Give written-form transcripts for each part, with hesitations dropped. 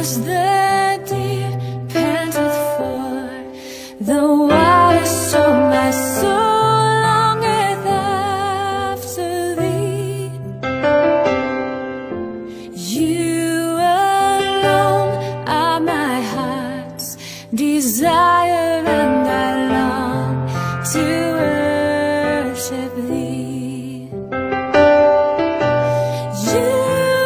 as the deer panteth for the water, so my soul longeth after thee. You alone are my heart's desire, and I long to worship thee. You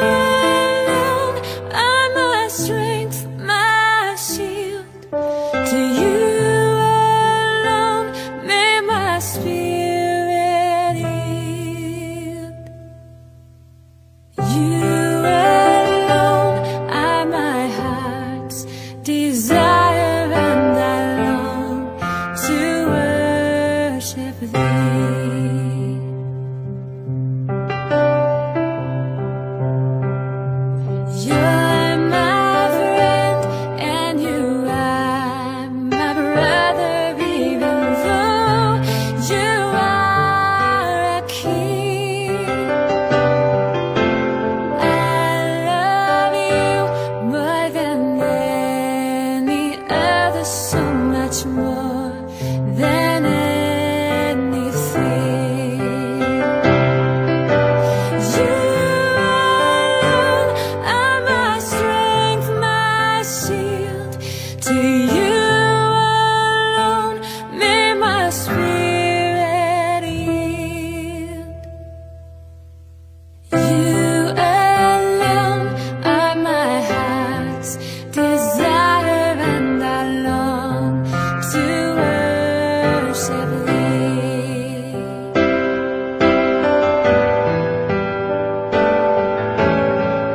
alone are my strength, my shield. To you alone may my spirit yield. You alone are my heart's desire, and I long to worship thee. You're my friend, and you are my brother, even though you are a king. I love you more than any other, so much more than anything. You alone are my strength, my shield. To you alone may my spirit yield. You alone are my heart's desire, and I long to worship thee.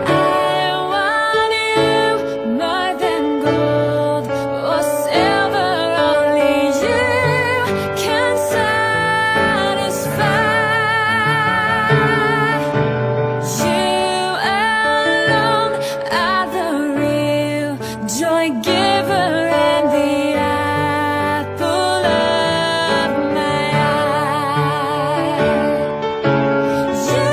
I want you more than gold or silver, only you can satisfy. You alone are the real joy giver, and the apple of my eye. You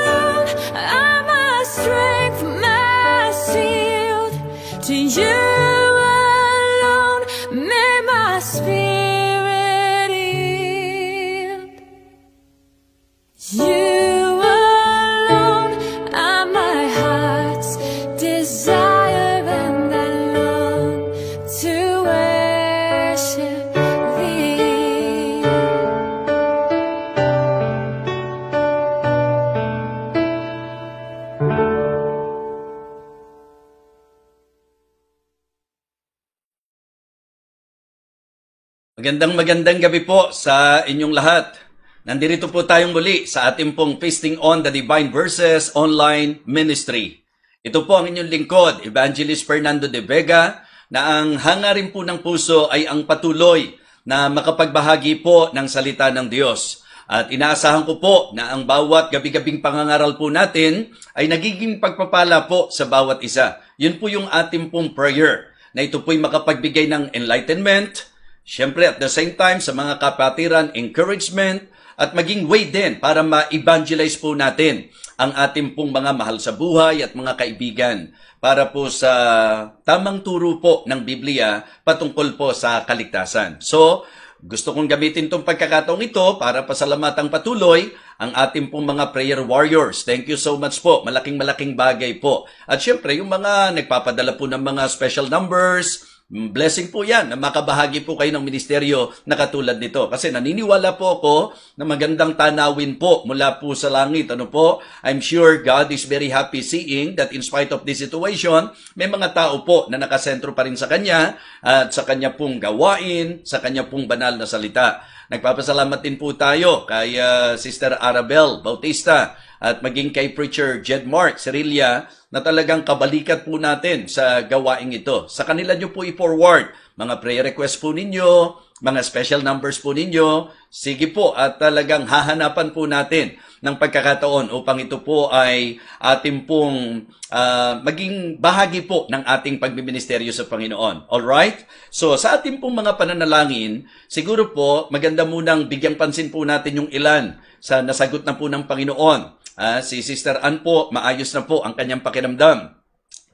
alone are my strength, my shield. To you alone may my spirit yield. You alone are my heart's desire, and I long to worship thee. Magandang gabi po sa inyong lahat. Nandito po tayong muli sa ating pong Feasting on the Divine Verses online ministry. Ito po ang inyong lingkod, Evangelist Fernando de Vega, na ang hangarin po ng puso ay ang patuloy na makapagbahagi po ng salita ng Diyos. At inaasahan ko po na ang bawat gabi-gabing pangangaral po natin ay nagiging pagpapala po sa bawat isa. Yun po yung ating pong prayer, na ito po'y makapagbigay ng enlightenment, syempre at the same time sa mga kapatiran, encouragement, at maging way din para ma-evangelize po natin ang ating pong mga mahal sa buhay at mga kaibigan para po sa tamang turo po ng Biblia patungkol po sa kaligtasan. So, gusto kong gamitin itong pagkakataong ito para pasalamatan patuloy ang ating pong mga prayer warriors. Thank you so much po. Malaking bagay po. At syempre, yung mga nagpapadala po ng mga special numbers, blessing po yan na makabahagi po kayo ng ministeryo na katulad nito. Kasi naniniwala po ako na magandang tanawin po mula po sa langit. Ano po? I'm sure God is very happy seeing that in spite of this situation, may mga tao po na nakasentro pa rin sa Kanya at sa Kanya pong gawain, sa Kanya pong banal na salita. Nagpapasalamat din po tayo kay Sister Arabel Bautista at maging kay Preacher Jed Mark Cerilla na talagang kabalikat po natin sa gawaing ito. Sa kanila nyo po i-forward mga prayer request po ninyo, mga special numbers po ninyo. Sige po at talagang hahanapan po natin ng pagkakataon upang ito po ay ating pong maging bahagi po ng ating pagbiministeryo sa Panginoon. Alright? So sa ating pong mga pananalangin, siguro po maganda munang bigyang pansin po natin yung ilan sa nasagot na po ng Panginoon. Si Sister Ann po, maayos na po ang kanyang pakiramdam.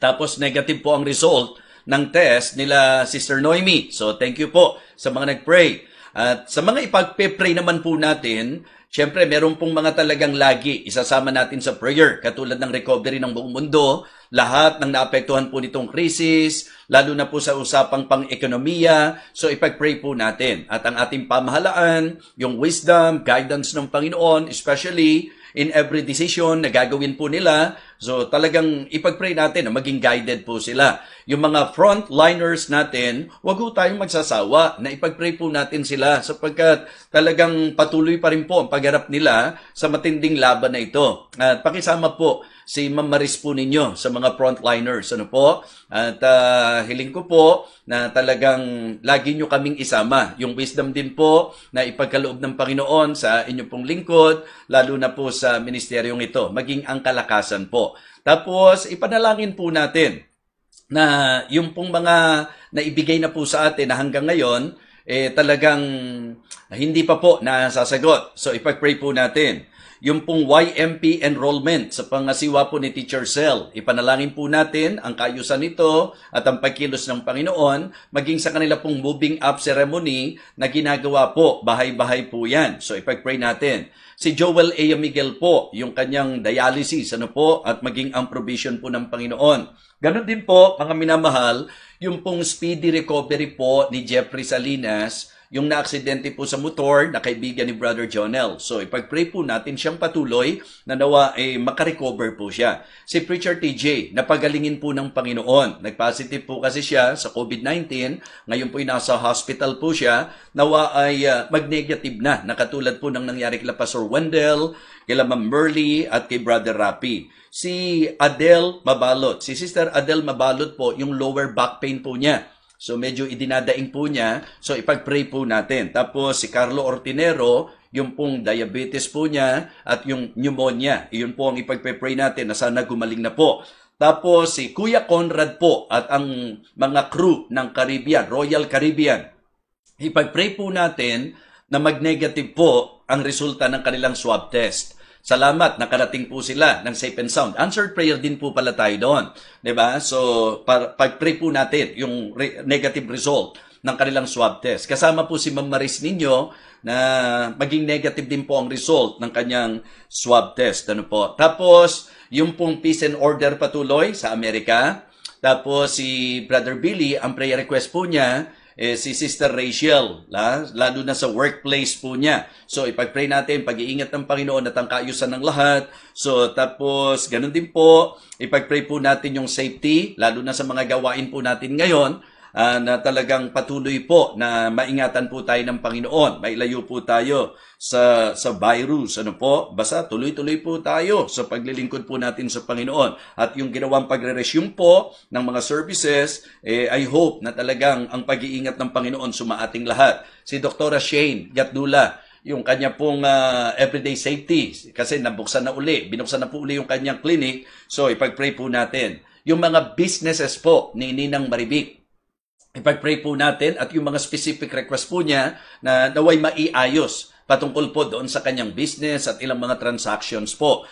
Tapos negative po ang result ng test nila Sister Noemi. So thank you po sa mga nag-pray. At sa mga ipagpe-pray naman po natin, syempre meron pong mga talagang lagi isasama natin sa prayer. Katulad ng recovery ng buong mundo, lahat ng naapektuhan po nitong krisis, lalo na po sa usapang pang-ekonomiya. So ipag-pray po natin. At ang ating pamahalaan, yung wisdom, guidance ng Panginoon, especially in every decision na gagawin po nila. So talagang ipag-pray natin na maging guided po sila. Yung mga frontliners natin, wag po tayong magsasawa na ipag-pray po natin sila sapagkat talagang patuloy pa rin po ang pagharap nila sa matinding laban na ito. At pakisama po si Ma'am Maris po ninyo sa mga frontliners. Ano po? At hiling ko po na talagang lagi nyo kaming isama. Yung wisdom din po na ipagkaloob ng Panginoon sa inyong pong lingkod, lalo na po sa ministeryong ito, maging ang kalakasan po. Tapos, ipanalangin po natin na yung pong mga naibigay na po sa atin na hanggang ngayon, talagang hindi pa po nasasagot. So, ipag-pray po natin. Yung pong YMP enrollment sa pangasiwa po ni Teacher Cell. Ipanalangin po natin ang kaayusan nito at ang pagkilos ng Panginoon, maging sa kanila pong moving up ceremony na ginagawa po, bahay-bahay po yan. So ipag-pray natin. Si Joel A. Miguel po, yung kanyang dialysis, ano po, at maging ang provision po ng Panginoon. Ganon din po, mga minamahal, yung pong speedy recovery po ni Jeffrey Salinas, yung na-aksidente po sa motor na kaibigan ni Brother Jonel. So, ipag-pray po natin siyang patuloy na nawa makarecover po siya. Si Preacher TJ, napagalingin po ng Panginoon. Nag-positive po kasi siya sa COVID-19. Ngayon po ay nasa hospital po siya. Nawa ay mag-negative na katulad po ng nangyari kila Pastor Wendell, kila Ma'am Merly at kay Brother Rapi. Si Adele Mabalot. Si Sister Adele Mabalot po, yung lower back pain po niya. So medyo idinadaing po niya. So ipag-pray po natin. Tapos si Carlo Ortinero, yung pong diabetes po niya at yung pneumonia. Iyon po ang ipag-pray natin na sana gumaling na po. Tapos si Kuya Conrad po at ang mga crew ng Caribbean, Royal Caribbean. Ipag-pray po natin na mag-negative po ang resulta ng kanilang swab test. Salamat, nakarating po sila ng safe and sound. Answered prayer din po pala tayo doon. Diba? So, pag-pray po natin yung negative result ng kanilang swab test. Kasama po si Ma'am Maris ninyo na maging negative din po ang result ng kanyang swab test. Ano po? Tapos, yung pong peace and order patuloy sa Amerika. Tapos, si Brother Billy, ang prayer request po niya, si Sister Rachel, lalo na sa workplace po niya. So, ipag-pray natin, pag-iingat ng Panginoon at ang kaayusan ng lahat. So, tapos, ganun din po, ipag-pray po natin yung safety, lalo na sa mga gawain po natin ngayon, na talagang patuloy po na maingatan po tayo ng Panginoon. Mailayo po tayo sa virus. Ano po? Basta tuloy-tuloy po tayo sa paglilingkod po natin sa Panginoon. At yung ginawang pagre-resume po ng mga services, I hope na talagang ang pag-iingat ng Panginoon sumaating lahat. Si Dr. Shane Gatdula, yung kanya pong everyday safety, kasi binuksan na po uli yung kanyang clinic. So ipag-pray po natin. Yung mga businesses po ni Ninang Maribik, ipag-pray po natin at yung mga specific request po niya na naway maiayos patungkol po doon sa kanyang business at ilang mga transactions po.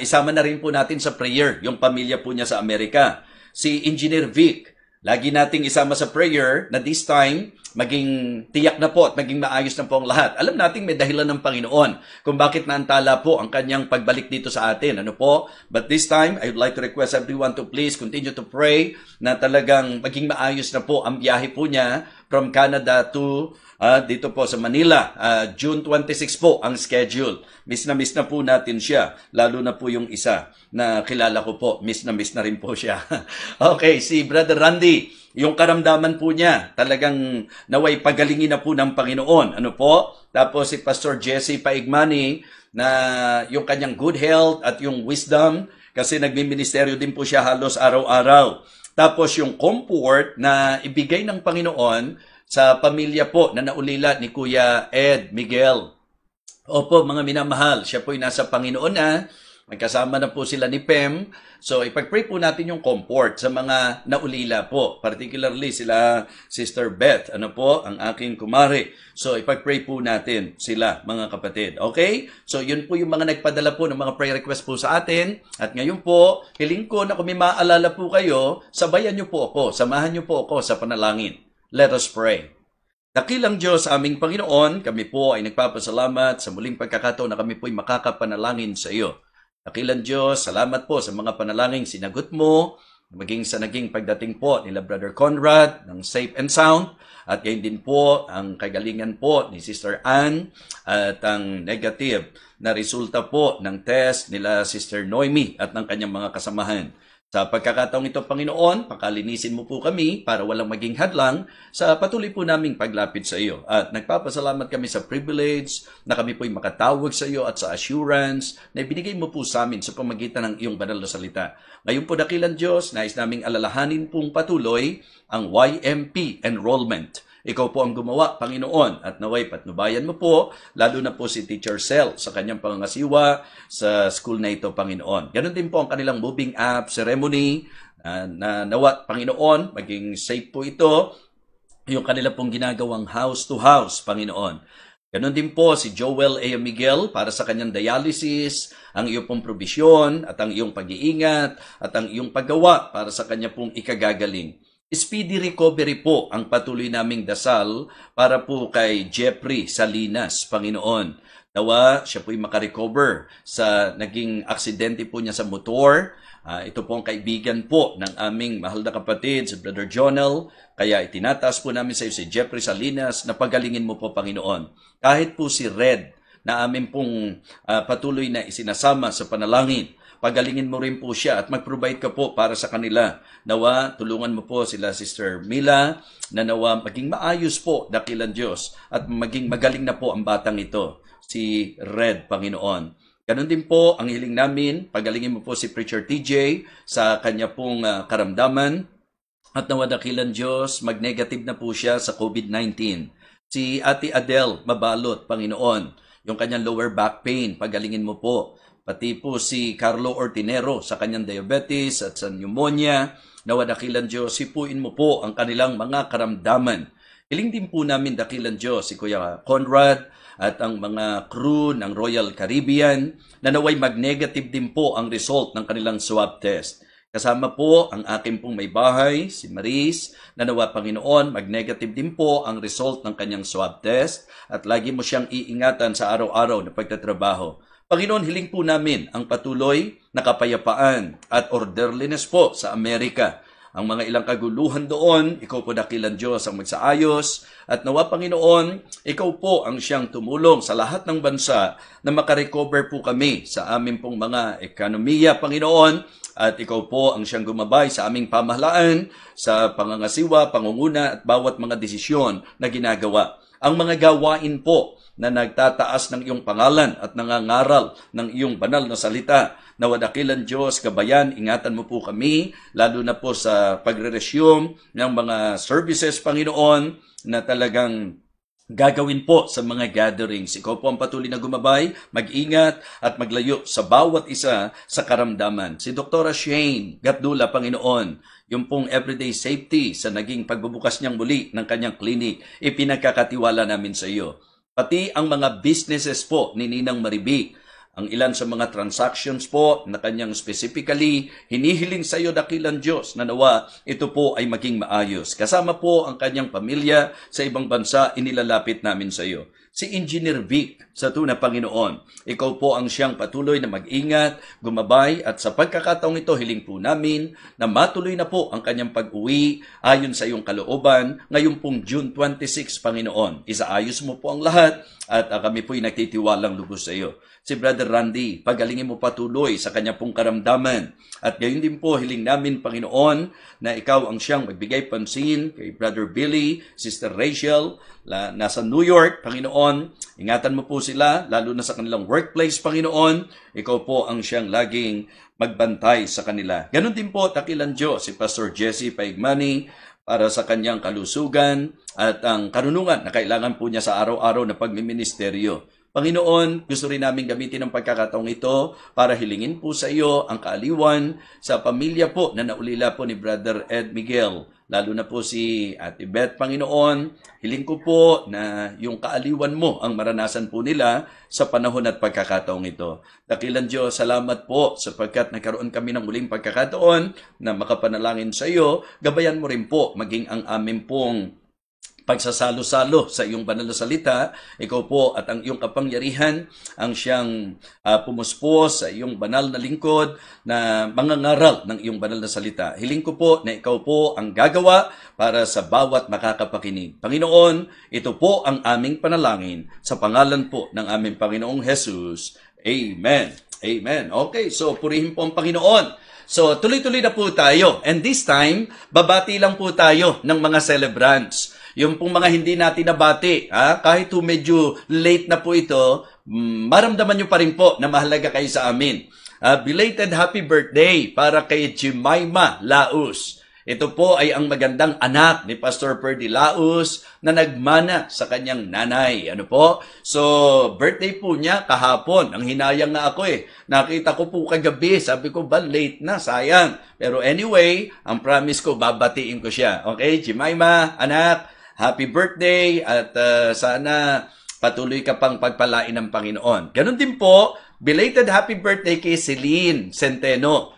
Isama na rin po natin sa prayer yung pamilya po niya sa Amerika. Si Engineer Vic, lagi nating isama sa prayer na this time maging tiyak na po at maging maayos na po ang lahat. Alam nating may dahilan ng Panginoon kung bakit naantala po ang kanyang pagbalik dito sa atin. Ano po? But this time, I would like to request everyone to please continue to pray na talagang maging maayos na po ang biyahe po niya from Canada to dito po sa Manila. June 26 po ang schedule. Miss na po natin siya. Lalo na po yung isa na kilala ko po. Miss na rin po siya. Okay, si Brother Randy, yung karamdaman po niya, talagang naway pagalingin na po ng Panginoon. Ano po? Tapos si Pastor Jesse Paigmani, na yung kanyang good health at yung wisdom, kasi nagmi-ministeryo din po siya halos araw-araw. Tapos yung comfort na ibigay ng Panginoon sa pamilya po na naulila ni Kuya Ed Miguel. Opo, mga minamahal, siya po'y nasa Panginoon na. Magkasama na po sila ni Pem. So, ipag-pray po natin yung comfort sa mga naulila po. Particularly sila Sister Beth, ano po, ang aking kumare. So, ipag-pray po natin sila, mga kapatid. Okay? So, yun po yung mga nagpadala po ng mga prayer request po sa atin. At ngayon po, hiling ko na kung may maalala po kayo, sabayan niyo po ako, samahan niyo po ako sa panalangin. Let us pray. Dakilang Diyos, aming Panginoon, kami po ay nagpapasalamat sa muling pagkakataon na kami po ay makakapanalangin sa iyo. Dakilang Diyos, salamat po sa mga panalangin sinagot mo, maging sa naging pagdating po nila Brother Conrad ng Safe and Sound, at gayon din po ang kagalingan po ni Sister Ann at ang negative na resulta po ng test nila Sister Noemi at ng kanyang mga kasamahan. Sa pagkakataong ito, Panginoon, pakalinisin mo po kami para walang maging hadlang sa patuloy po naming paglapit sa iyo. At nagpapasalamat kami sa privilege na kami po'y makatawag sa iyo at sa assurance na ibinigay mo po sa amin sa pamagitan ng iyong banal na salita. Ngayon po, dakilang Diyos, nais naming alalahanin pong patuloy ang YMP enrollment. Ikaw po ang gumawa, Panginoon, at naway patnubayan mo po, lalo na po si Teacher Cel sa kanyang pangangasiwa sa school na ito, Panginoon. Ganon din po ang kanilang moving up ceremony, na nawa, Panginoon, maging safe po ito, yung kanila pong ginagawang house to house, Panginoon. Ganon din po si Joel A. Miguel para sa kanyang dialysis, ang iyong pong probisyon, at ang iyong pag-iingat, at ang iyong paggawa para sa kanya pong ikagagaling. Speedy recovery po ang patuloy naming dasal para po kay Jeffrey Salinas, Panginoon. Nawa, siya po'y makarecover sa naging aksidente po niya sa motor. Ito po ang kaibigan po ng aming mahal na kapatid, si Brother Jonel. Kaya itinataas po namin sa iyo si Jeffrey Salinas na pagalingin mo po, Panginoon. Kahit po si Red na amin pong patuloy na isinasama sa panalangin, pagalingin mo rin po siya at mag-provide ka po para sa kanila. Nawa, tulungan mo po sila Sister Mila na nawa maging maayos po, dakilang Diyos, at maging magaling na po ang batang ito, si Red, Panginoon. Ganon din po ang hiling namin, pagalingin mo po si Preacher TJ sa kanya pong karamdaman, at nawa, dakilang Diyos, mag-negative na po siya sa COVID-19. Si Ate Adele Mabalot, Panginoon, yung kanyang lower back pain, pagalingin mo po. Pati po si Carlo Ortinero sa kanyang diabetes at sa pneumonia. Nawa, dakilang Diyos, sipuin mo po ang kanilang mga karamdaman. Hiling din po namin, dakilang Diyos, si Kuya Conrad at ang mga crew ng Royal Caribbean na naway mag-negative din po ang result ng kanilang swab test. Kasama po ang aking pong may bahay, si Maris, na nawa, Panginoon, mag-negative din po ang result ng kanyang swab test at lagi mo siyang iingatan sa araw-araw na pagtatrabaho. Panginoon, hiling po namin ang patuloy na kapayapaan at orderliness po sa Amerika. Ang mga ilang kaguluhan doon, ikaw po, dakilang Diyos, ang magsaayos. At nawa, Panginoon, ikaw po ang siyang tumulong sa lahat ng bansa na makarecover po kami sa aming pong mga ekonomiya, Panginoon. At ikaw po ang siyang gumabay sa aming pamahalaan, sa pangangasiwa, pangunguna at bawat mga desisyon na ginagawa. Ang mga gawain po na nagtataas ng iyong pangalan at nangangaral ng iyong banal na salita. Nawa, dakilang Diyos, kabayan, ingatan mo po kami, lalo na po sa pagre-resume ng mga services, Panginoon, na talagang gagawin po sa mga gatherings. Ikaw po ang patuloy na gumabay, mag-ingat at maglayo sa bawat isa sa karamdaman. Si Dr. Shane Gatdula, Panginoon, yung pong everyday safety sa naging pagbubukas niyang muli ng kanyang clinic, ipinagkakatiwala namin sa iyo. Pati ang mga businesses po ni Ninang Maribi, ang ilan sa mga transactions po na kanyang specifically hinihiling sa iyo, dakilang Diyos, na nawa ito po ay maging maayos. Kasama po ang kanyang pamilya sa ibang bansa, inilalapit namin sa iyo. Si Engineer Vic, sa tuna, Panginoon, ikaw po ang siyang patuloy na mag-ingat, gumabay, at sa pagkakataong ito, hiling po namin na matuloy na po ang kanyang pag-uwi ayon sa iyong kalooban ngayon pong June 26, Panginoon. Isaayos mo po ang lahat at kami po'y nagtitiwalang lubos sa iyo. Si Brother Randy, pagalingin mo patuloy sa kanya pong karamdaman. At gayon din po, hiling namin, Panginoon, na ikaw ang siyang magbigay pansin kay Brother Billy, Sister Rachel, nasa New York, Panginoon. Ingatan mo po sila, lalo na sa kanilang workplace, Panginoon. Ikaw po ang siyang laging magbantay sa kanila. Ganon din po, dakilang Diyos, si Pastor Jesse Paigmani, para sa kanyang kalusugan at ang karunungan na kailangan po niya sa araw-araw na pagmiministeryo. Panginoon, gusto rin namin gamitin ang pagkakataong ito para hilingin po sa iyo ang kaaliwan sa pamilya po na naulila po ni Brother Ed Miguel. Lalo na po si Ate Beth, Panginoon, hiling ko po na yung kaaliwan mo ang maranasan po nila sa panahon at pagkakataong ito. Dakilan Diyos, salamat po sapagkat nagkaroon kami ng muling pagkakataon na makapanalangin sa iyo. Gabayan mo rin po maging ang amin pong pagsasalo-salo sa iyong banal na salita. Ikaw po at ang iyong kapangyarihan ang siyang pumuspos sa iyong banal na lingkod na mangangaral ng iyong banal na salita. Hiling ko po na ikaw po ang gagawa para sa bawat makakapakinig. Panginoon, ito po ang aming panalangin sa pangalan po ng aming Panginoong Jesus. Amen. Amen. Okay, so purihin po ang Panginoon. So tuloy-tuloy na po tayo. And this time, babati lang po tayo ng mga celebrants. Yung pong mga hindi natin nabati, kahit medyo late na po ito, maramdaman nyo pa rin po na mahalaga kayo sa amin. Belated happy birthday para kay Jemima Laus. Ito po ay ang magandang anak ni Pastor Perdy Laus na nagmana sa kanyang nanay. Ano po? So, birthday po niya kahapon. Ang hinayang na ako Nakita ko po kagabi. Sabi ko, late na, sayang. Pero anyway, ang promise ko, babatiin ko siya. Okay, Jemima, anak, happy birthday at sana patuloy ka pang pagpalain ng Panginoon. Ganon din po, belated happy birthday kay Celine Centeno.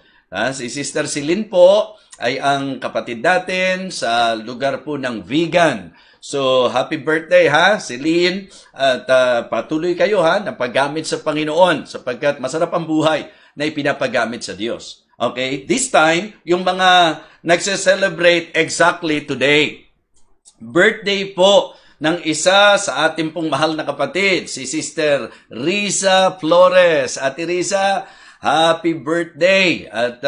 Si Sister Celine po ay ang kapatid natin sa lugar po ng Vegan. So, happy birthday Celine, at patuloy kayo na paggamit sa Panginoon sapagkat masarap ang buhay na ipinapagamit sa Diyos. Okay? This time, yung mga nagse-celebrate exactly today. Birthday po ng isa sa ating pong mahal na kapatid, si Sister Riza Flores. Ate Riza, happy birthday! At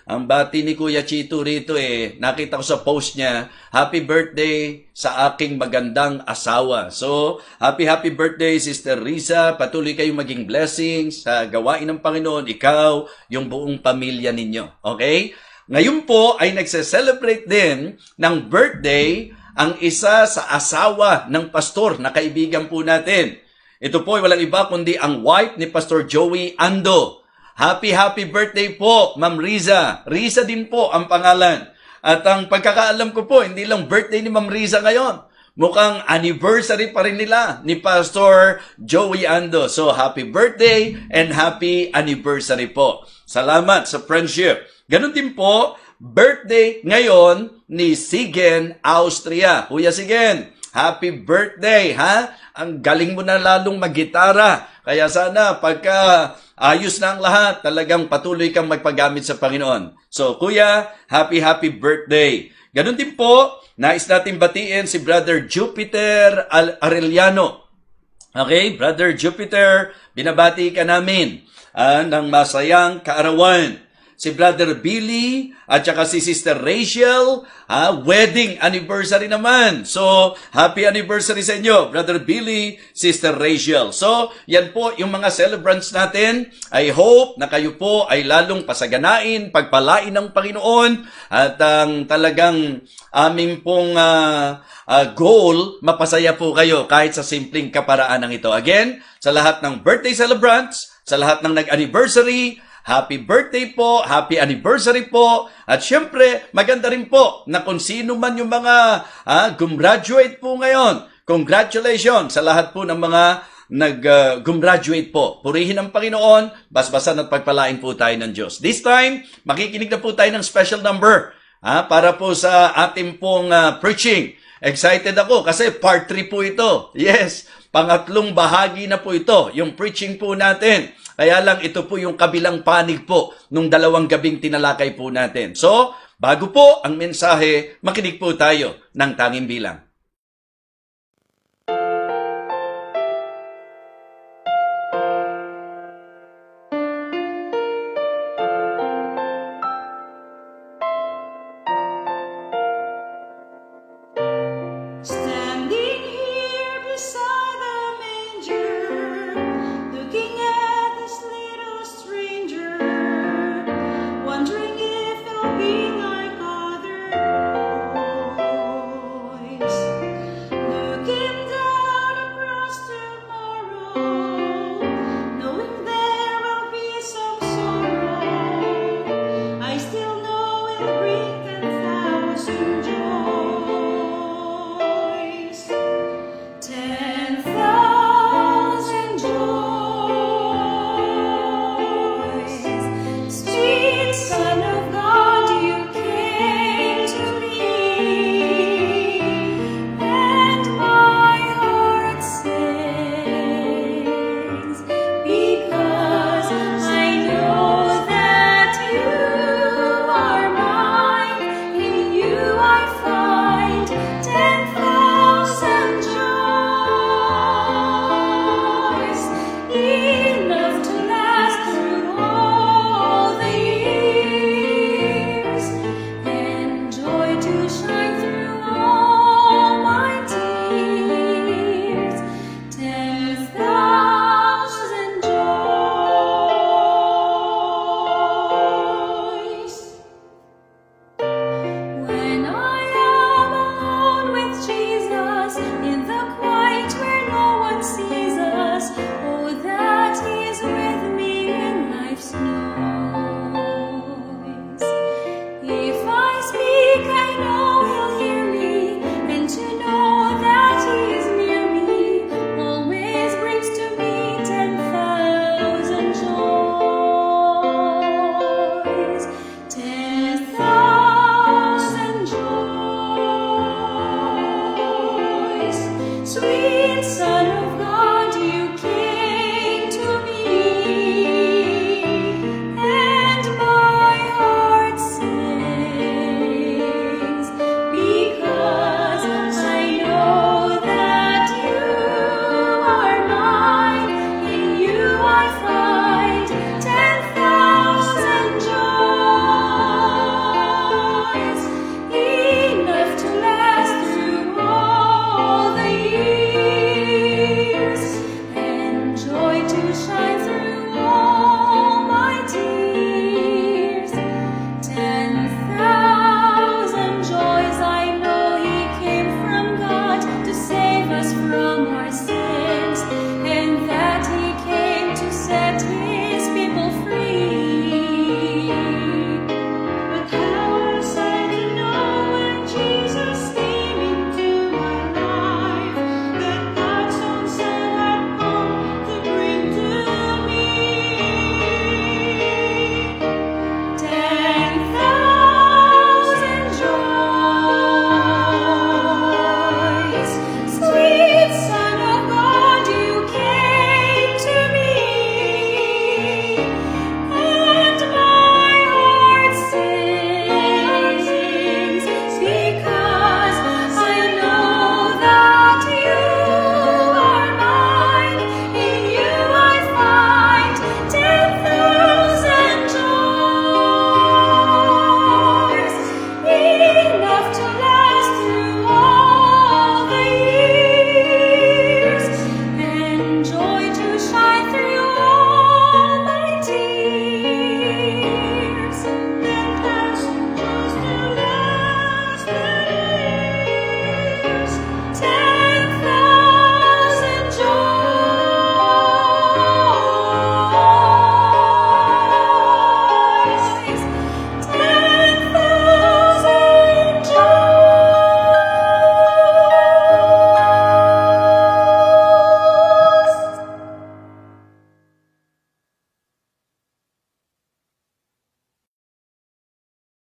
ang bati ni Kuya Chito rito nakita ko sa post niya, happy birthday sa aking magandang asawa. So, happy birthday Sister Riza. Patuloy kayong maging blessings sa gawain ng Panginoon, ikaw, yung buong pamilya ninyo. Okay? Ngayon po ay nagse-celebrate din ng birthday ang isa sa asawa ng pastor na kaibigan po natin. Ito po ay walang iba kundi ang wife ni Pastor Joey Ando. Happy birthday po, Ma'am Riza. Riza din po ang pangalan. At ang pagkakaalam ko po, hindi lang birthday ni Ma'am Riza ngayon. Mukhang anniversary pa rin nila ni Pastor Joey Ando. So, happy birthday and happy anniversary po. Salamat sa friendship. Ganon din po, birthday ngayon ni Sigen Austria. Kuya Sigen, happy birthday, Ang galing mo na lalong maggitara. Kaya sana pagka ayos na ang lahat, talagang patuloy kang magpagamit sa Panginoon. So, Kuya, happy birthday. Ganon din po, nais natin batiin si Brother Jupiter Arellano. Okay, Brother Jupiter, binabati ka namin ng masayang kaarawan. Si Brother Billy at saka si Sister Rachel, wedding anniversary naman. So, happy anniversary sa inyo, Brother Billy, Sister Rachel. So, yan po yung mga celebrants natin. I hope na kayo po ay lalong pasaganain, pagpalain ng Panginoon at ang talagang aming pong goal, mapasaya po kayo kahit sa simpleng kaparaan ng ito. Again, sa lahat ng birthday celebrants, sa lahat ng nag-anniversary, happy birthday po, happy anniversary po. At syempre, maganda rin po na kung sino man yung mga gumraduate po ngayon. Congratulations sa lahat po ng mga nag-gumraduate po. Purihin ang Panginoon, basbasan at pagpalain po tayo ng Diyos. This time, makikinig na po tayo ng special number para po sa ating pong preaching. Excited ako kasi part 3 po ito. Yes, pangatlong bahagi na po ito, yung preaching po natin. Kaya lang ito po yung kabilang panig po nung 2 gabing tinalakay po natin. So, bago po ang mensahe, makinig po tayo ng tanging bilang. Wondering if it'll be like other boys.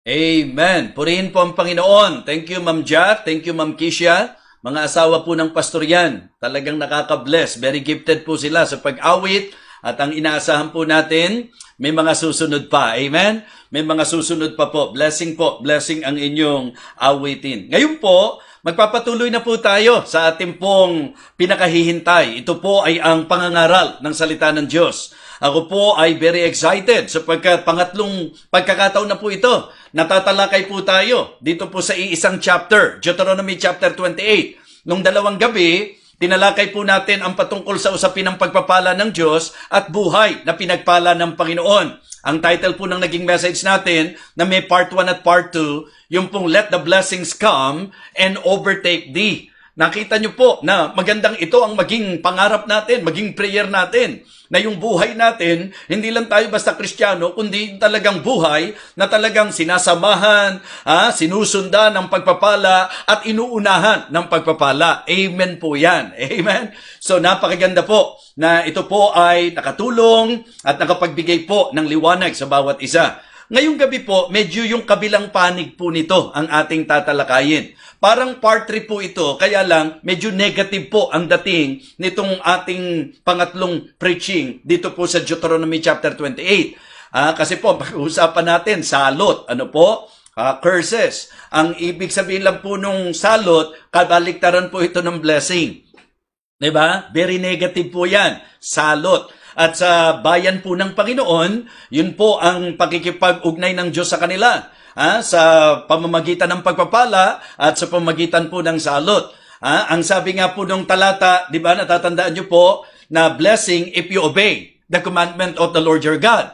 Amen. Purihin po ang Panginoon. Thank you, Ma'am Jack. Thank you, Ma'am Kisha. Mga asawa po ng pastor yan. Talagang nakaka-bless. Very gifted po sila sa pag-awit. At ang inaasahan po natin, may mga susunod pa. Amen? May mga susunod pa po. Blessing po. Blessing ang inyong awitin. Ngayon po, magpapatuloy na po tayo sa ating pong pinakahihintay. Ito po ay ang pangangaral ng salita ng Diyos. Ako po ay very excited sapagkat pangatlong pagkakataon na po ito. Natatalakay po tayo dito po sa iisang chapter, Deuteronomy chapter 28. Nung dalawang gabi, tinalakay po natin ang patungkol sa usapin ng pagpapala ng Diyos at buhay na pinagpala ng Panginoon. Ang title po ng naging message natin na may part 1 at part 2, yung pong Let the Blessings Come and Overtake Thee. Nakita nyo po na magandang ito ang maging pangarap natin, maging prayer natin, na yung buhay natin, hindi lang tayo basta Kristiyano, kundi talagang buhay na talagang sinasamahan, sinusundan ng pagpapala at inuunahan ng pagpapala. Amen po yan. Amen? So napakaganda po na ito po ay nakatulong at nakapagbigay po ng liwanag sa bawat isa. Ngayong gabi po, medyo yung kabilang panig po nito ang ating tatalakayin. Parang part 3 po ito, kaya lang medyo negative po ang dating nitong ating pangatlong preaching dito po sa Deuteronomy chapter 28. Kasi po, pag-uusapan natin, salot. Ano po? Curses. Ang ibig sabihin lang po nung salot, kabaliktaran po ito ng blessing. Diba? Very negative po yan. Salot. At sa bayan po ng Panginoon, yun po ang pakikipag-ugnay ng Diyos sa kanila. Sa pamamagitan ng pagpapala at sa pamamagitan po ng salot. Ang sabi nga po ng talata, di ba, natatandaan nyo po, na blessing if you obey the commandment of the Lord your God.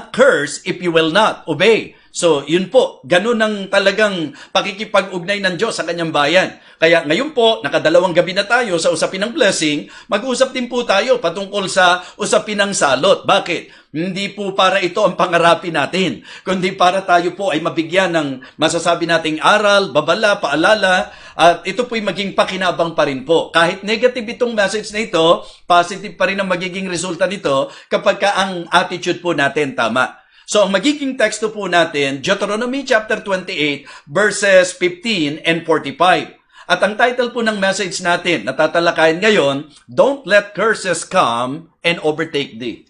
Curse if you will not obey. So, yun po, ganun ang talagang pakikipag-ugnay ng Diyos sa kanyang bayan. Kaya ngayon po, nakadalawang gabi na tayo sa usapin ng blessing, mag-usap din po tayo patungkol sa usapin ng salot. Bakit? Hindi po para ito ang pangarapin natin, kundi para tayo po ay mabigyan ng masasabi nating aral, babala, paalala, at ito po'y maging pakinabang pa rin po. Kahit negative itong message na ito, positive pa rin ang magiging resulta nito kapag ang attitude po natin tama. So, ang magiging teksto po natin, Deuteronomy chapter 28, verses 15 and 45. At ang title po ng message natin, natatalakayin ngayon, Don't let curses come and overtake thee.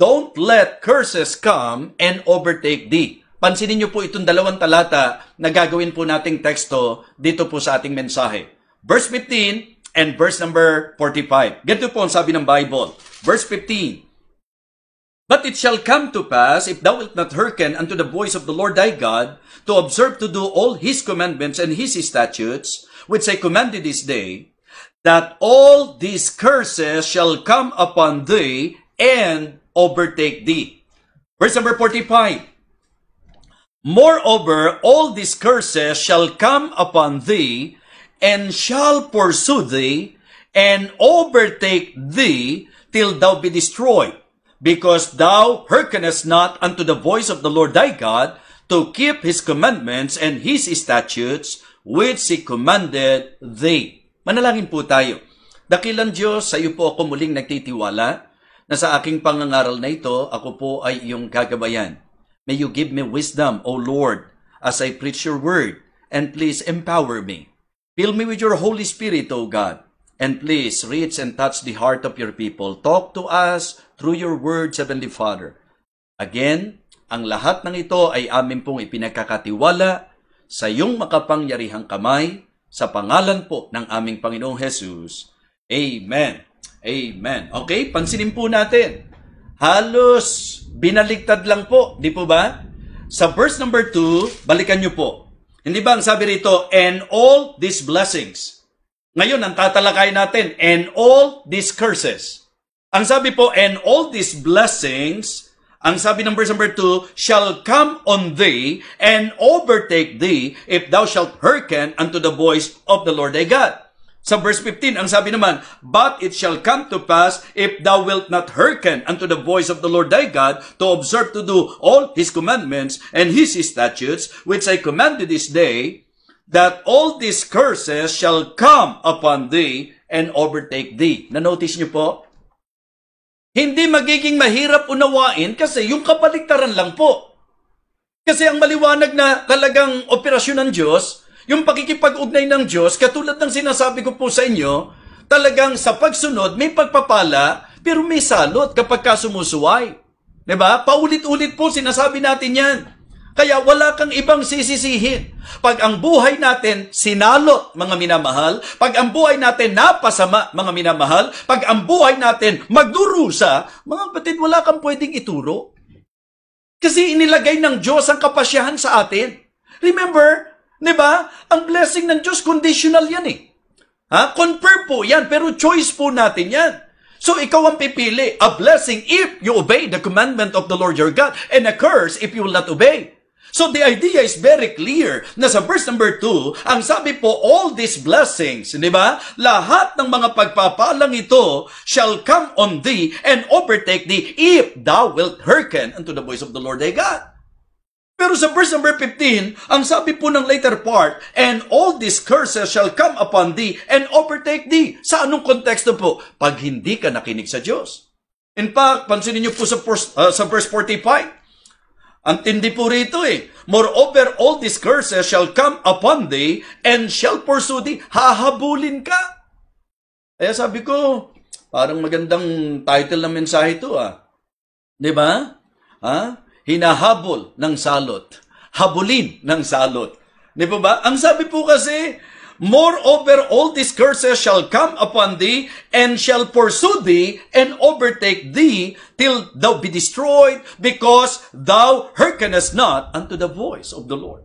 Don't let curses come and overtake thee. Pansinin niyo po itong dalawang talata na gagawin po nating teksto dito po sa ating mensahe. Verse 15 and verse number 45. Ganito po ang sabi ng Bible. Verse 15. But it shall come to pass, if thou wilt not hearken unto the voice of the Lord thy God, to observe to do all his commandments and his statutes, which I commanded this day, that all these curses shall come upon thee and overtake thee. Verse number 45. Moreover, all these curses shall come upon thee, and shall pursue thee, and overtake thee, till thou be destroyed. Because thou hearkenest not unto the voice of the Lord thy God, to keep his commandments and his statutes, which he commanded thee. Manalangin po tayo. Dakilang Diyos, sa iyo po ako muling nagtitiwala, na sa aking pangangaral na ito, ako po ay iyong gagabayan. May you give me wisdom, O Lord, as I preach your word, and please empower me. Fill me with your Holy Spirit, O God, and please reach and touch the heart of your people. Talk to us through your word, Heavenly Father. Again, ang lahat ng ito ay amin pong ipinagkakatiwala sa iyong makapangyarihang kamay, sa pangalan po ng aming Panginoong Jesus. Amen. Amen. Okay, pansinin po natin. Halos binaligtad lang po, di po ba? Sa verse number 2, balikan nyo po. Hindi ba ang sabi rito, and all these blessings. Ngayon, ang tatalakay natin, and all these curses. Ang sabi po, and all these blessings, ang sabi ng verse number 2, shall come on thee and overtake thee if thou shalt hearken unto the voice of the Lord thy God. Sa verse 15, ang sabi naman, but it shall come to pass if thou wilt not hearken unto the voice of the Lord thy God to observe to do all his commandments and his statutes, which I commanded this day, that all these curses shall come upon thee and overtake thee. Na-notice niyo po? Hindi magiging mahirap unawain kasi yung kabaliktaran lang po. Kasi ang maliwanag na talagang operasyon ng Diyos, yung pakikipag-ugnay ng Diyos, katulad ng sinasabi ko po sa inyo, talagang sa pagsunod, may pagpapala, pero may salot kapag sumusuway. Diba? Paulit-ulit po sinasabi natin yan. Kaya wala kang ibang sisisihin. Pag ang buhay natin sinalot, mga minamahal, pag ang buhay natin napasama, mga minamahal, pag ang buhay natin magdurusa, mga kapatid, wala kang pwedeng ituro. Kasi inilagay ng Diyos ang kapasyahan sa atin. Remember, di ba? Ang blessing ng Diyos, conditional yan eh. Confirm po yan, pero choice po natin yan. So ikaw ang pipili, a blessing if you obey the commandment of the Lord your God, and a curse if you will not obey. So the idea is very clear na sa verse number 2, ang sabi po, all these blessings, di ba? Lahat ng mga pagpapalang ito shall come on thee and overtake thee if thou wilt hearken unto the voice of the Lord thy God. Pero sa verse number 15, ang sabi po ng later part, and all these curses shall come upon thee and overtake thee. Sa anong konteksto po? Pag hindi ka nakinig sa Diyos. In fact, pansinin niyo po sa verse 45, ang tindi po rito eh. Moreover, all these curses shall come upon thee and shall pursue thee. Hahabulin ka. Kaya sabi ko, parang magandang title ng mensahe ito Di ba? Hinahabol ng salot. Habulin ng salot. Di ba? Ang sabi po kasi, moreover, all these curses shall come upon thee, and shall pursue thee, and overtake thee, till thou be destroyed, because thou hearkenest not unto the voice of the Lord.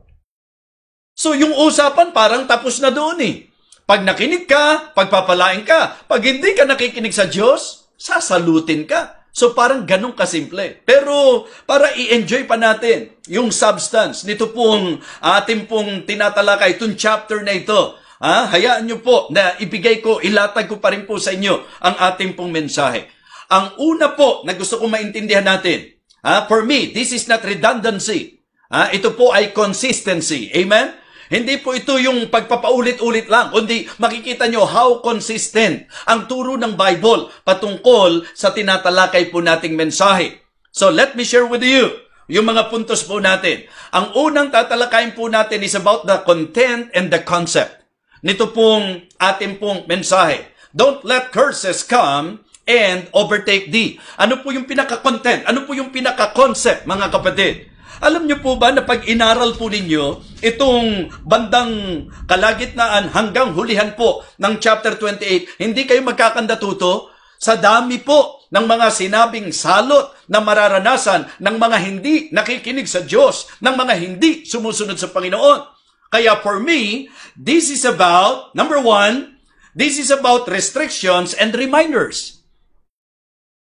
So yung usapan parang tapos na doon eh. Pag nakinig ka, pagpapalain ka. Pag hindi ka nakikinig sa Diyos, sasalutin ka. So parang ganun kasimple. Pero para i-enjoy pa natin yung substance nito pong ating pong tinatalakay, itong chapter na ito, hayaan nyo po na ibigay ko, ilatag ko pa rin po sa inyo ang ating pong mensahe. Ang una po na gusto kong maintindihan natin, for me, this is not redundancy. Ito po ay consistency. Amen? Hindi po ito yung pagpapaulit-ulit lang, kundi makikita nyo how consistent ang turo ng Bible patungkol sa tinatalakay po nating mensahe. So let me share with you yung mga puntos po natin. Ang unang tatalakayin po natin is about the content and the concept nito pong ating pong mensahe. Don't let curses come and overtake thee. Ano po yung pinaka-content? Ano po yung pinaka-concept, mga kapatid? Alam niyo po ba na pag inaral po ninyo itong bandang kalagitnaan hanggang hulihan po ng chapter 28, hindi kayo magkakandatuto sa dami po ng mga sinabing salot na mararanasan ng mga hindi nakikinig sa Diyos, ng mga hindi sumusunod sa Panginoon. Kaya for me, this is about, number 1, this is about restrictions and reminders.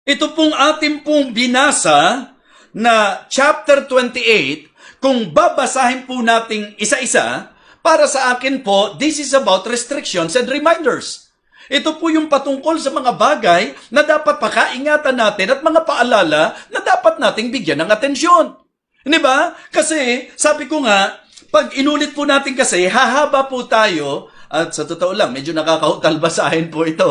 Ito pong ating pong binasa na chapter 28, kung babasahin po nating isa-isa, para sa akin po, this is about restrictions and reminders. Ito po yung patungkol sa mga bagay na dapat pakaingatan natin at mga paalala na dapat nating bigyan ng atensyon. Hindi ba? Kasi, sabi ko nga, pag inulit po natin kasi, hahaba po tayo. At sa totoo lang, medyo nakakahutal basahin po ito.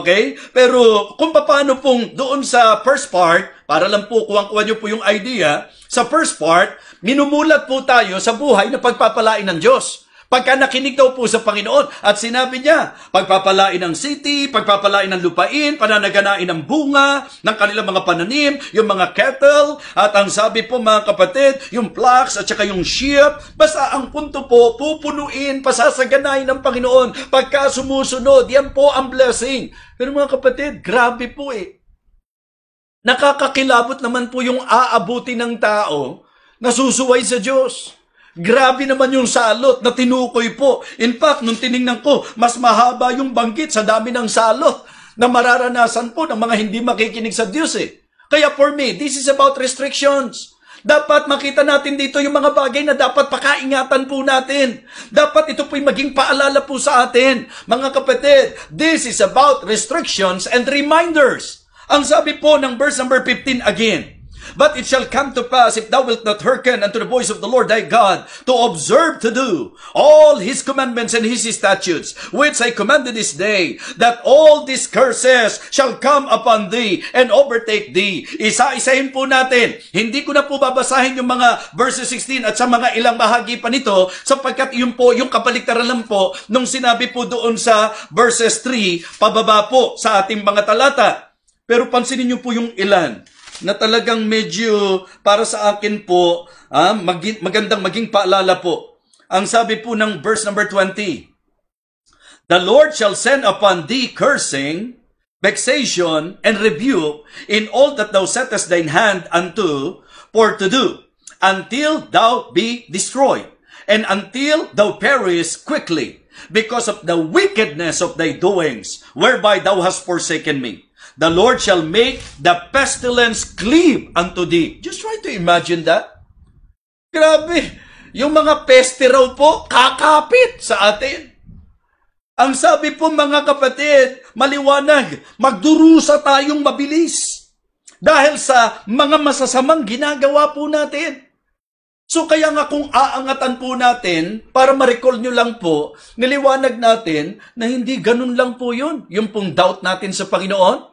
Okay? Pero kung paano pong doon sa first part, para lang po kuwang-kuha nyo po yung idea, sa first part, minumulat po tayo sa buhay na pagpapalain ng Diyos. Pagka nakinig daw po sa Panginoon at sinabi niya, pagpapalain ng city, pagpapalain ng lupain, pananaganain ng bunga, ng kanilang mga pananim, yung mga cattle, at ang sabi po mga kapatid, yung flocks at saka yung sheep, basta ang punto po, pupunuin, pasasaganain ng Panginoon. Pagka sumusunod, yan po ang blessing. Pero mga kapatid, grabe po eh. Nakakakilabot naman po yung aabuti ng tao na susuway sa Diyos. Grabe naman yung salot na tinukoy po. In fact, nung tiningnan ko, mas mahaba yung banggit sa dami ng salot na mararanasan po ng mga hindi makikinig sa Diyos eh. Kaya for me, this is about restrictions. Dapat makita natin dito yung mga bagay na dapat pakaingatan po natin. Dapat ito po'y maging paalala po sa atin. Mga kapatid, this is about restrictions and reminders. Ang sabi po ng verse number 15 again, But it shall come to pass, if thou wilt not hearken unto the voice of the Lord thy God, to observe to do all his commandments and his statutes, which I commanded this day, that all these curses shall come upon thee and overtake thee. Isa-isahin po natin. Hindi ko na po babasahin yung mga verses 16 at sa mga ilang bahagi pa nito, sapagkat yun po, yung kabaliktaran lang po, nung sinabi po doon sa verses 3, pababa po sa ating mga talata. Pero pansinin niyo po yung ilan na talagang medyo para sa akin po, magandang maging paalala po. Ang sabi po ng verse number 20, the Lord shall send upon thee cursing, vexation, and rebuke in all that thou settest thine hand unto for to do, until thou be destroyed, and until thou perish quickly, because of the wickedness of thy doings, whereby thou hast forsaken me. The Lord shall make the pestilence cleave unto thee. Just try to imagine that. Grabe, yung mga peste raw po, kakapit sa atin. Ang sabi po mga kapatid, maliwanag, magdurusa tayong mabilis. Dahil sa mga masasamang ginagawa po natin. So kaya nga kung aangatan po natin, para ma-recall nyo lang po, niliwanag natin na hindi ganun lang po yun. Yung pong doubt natin sa Panginoon,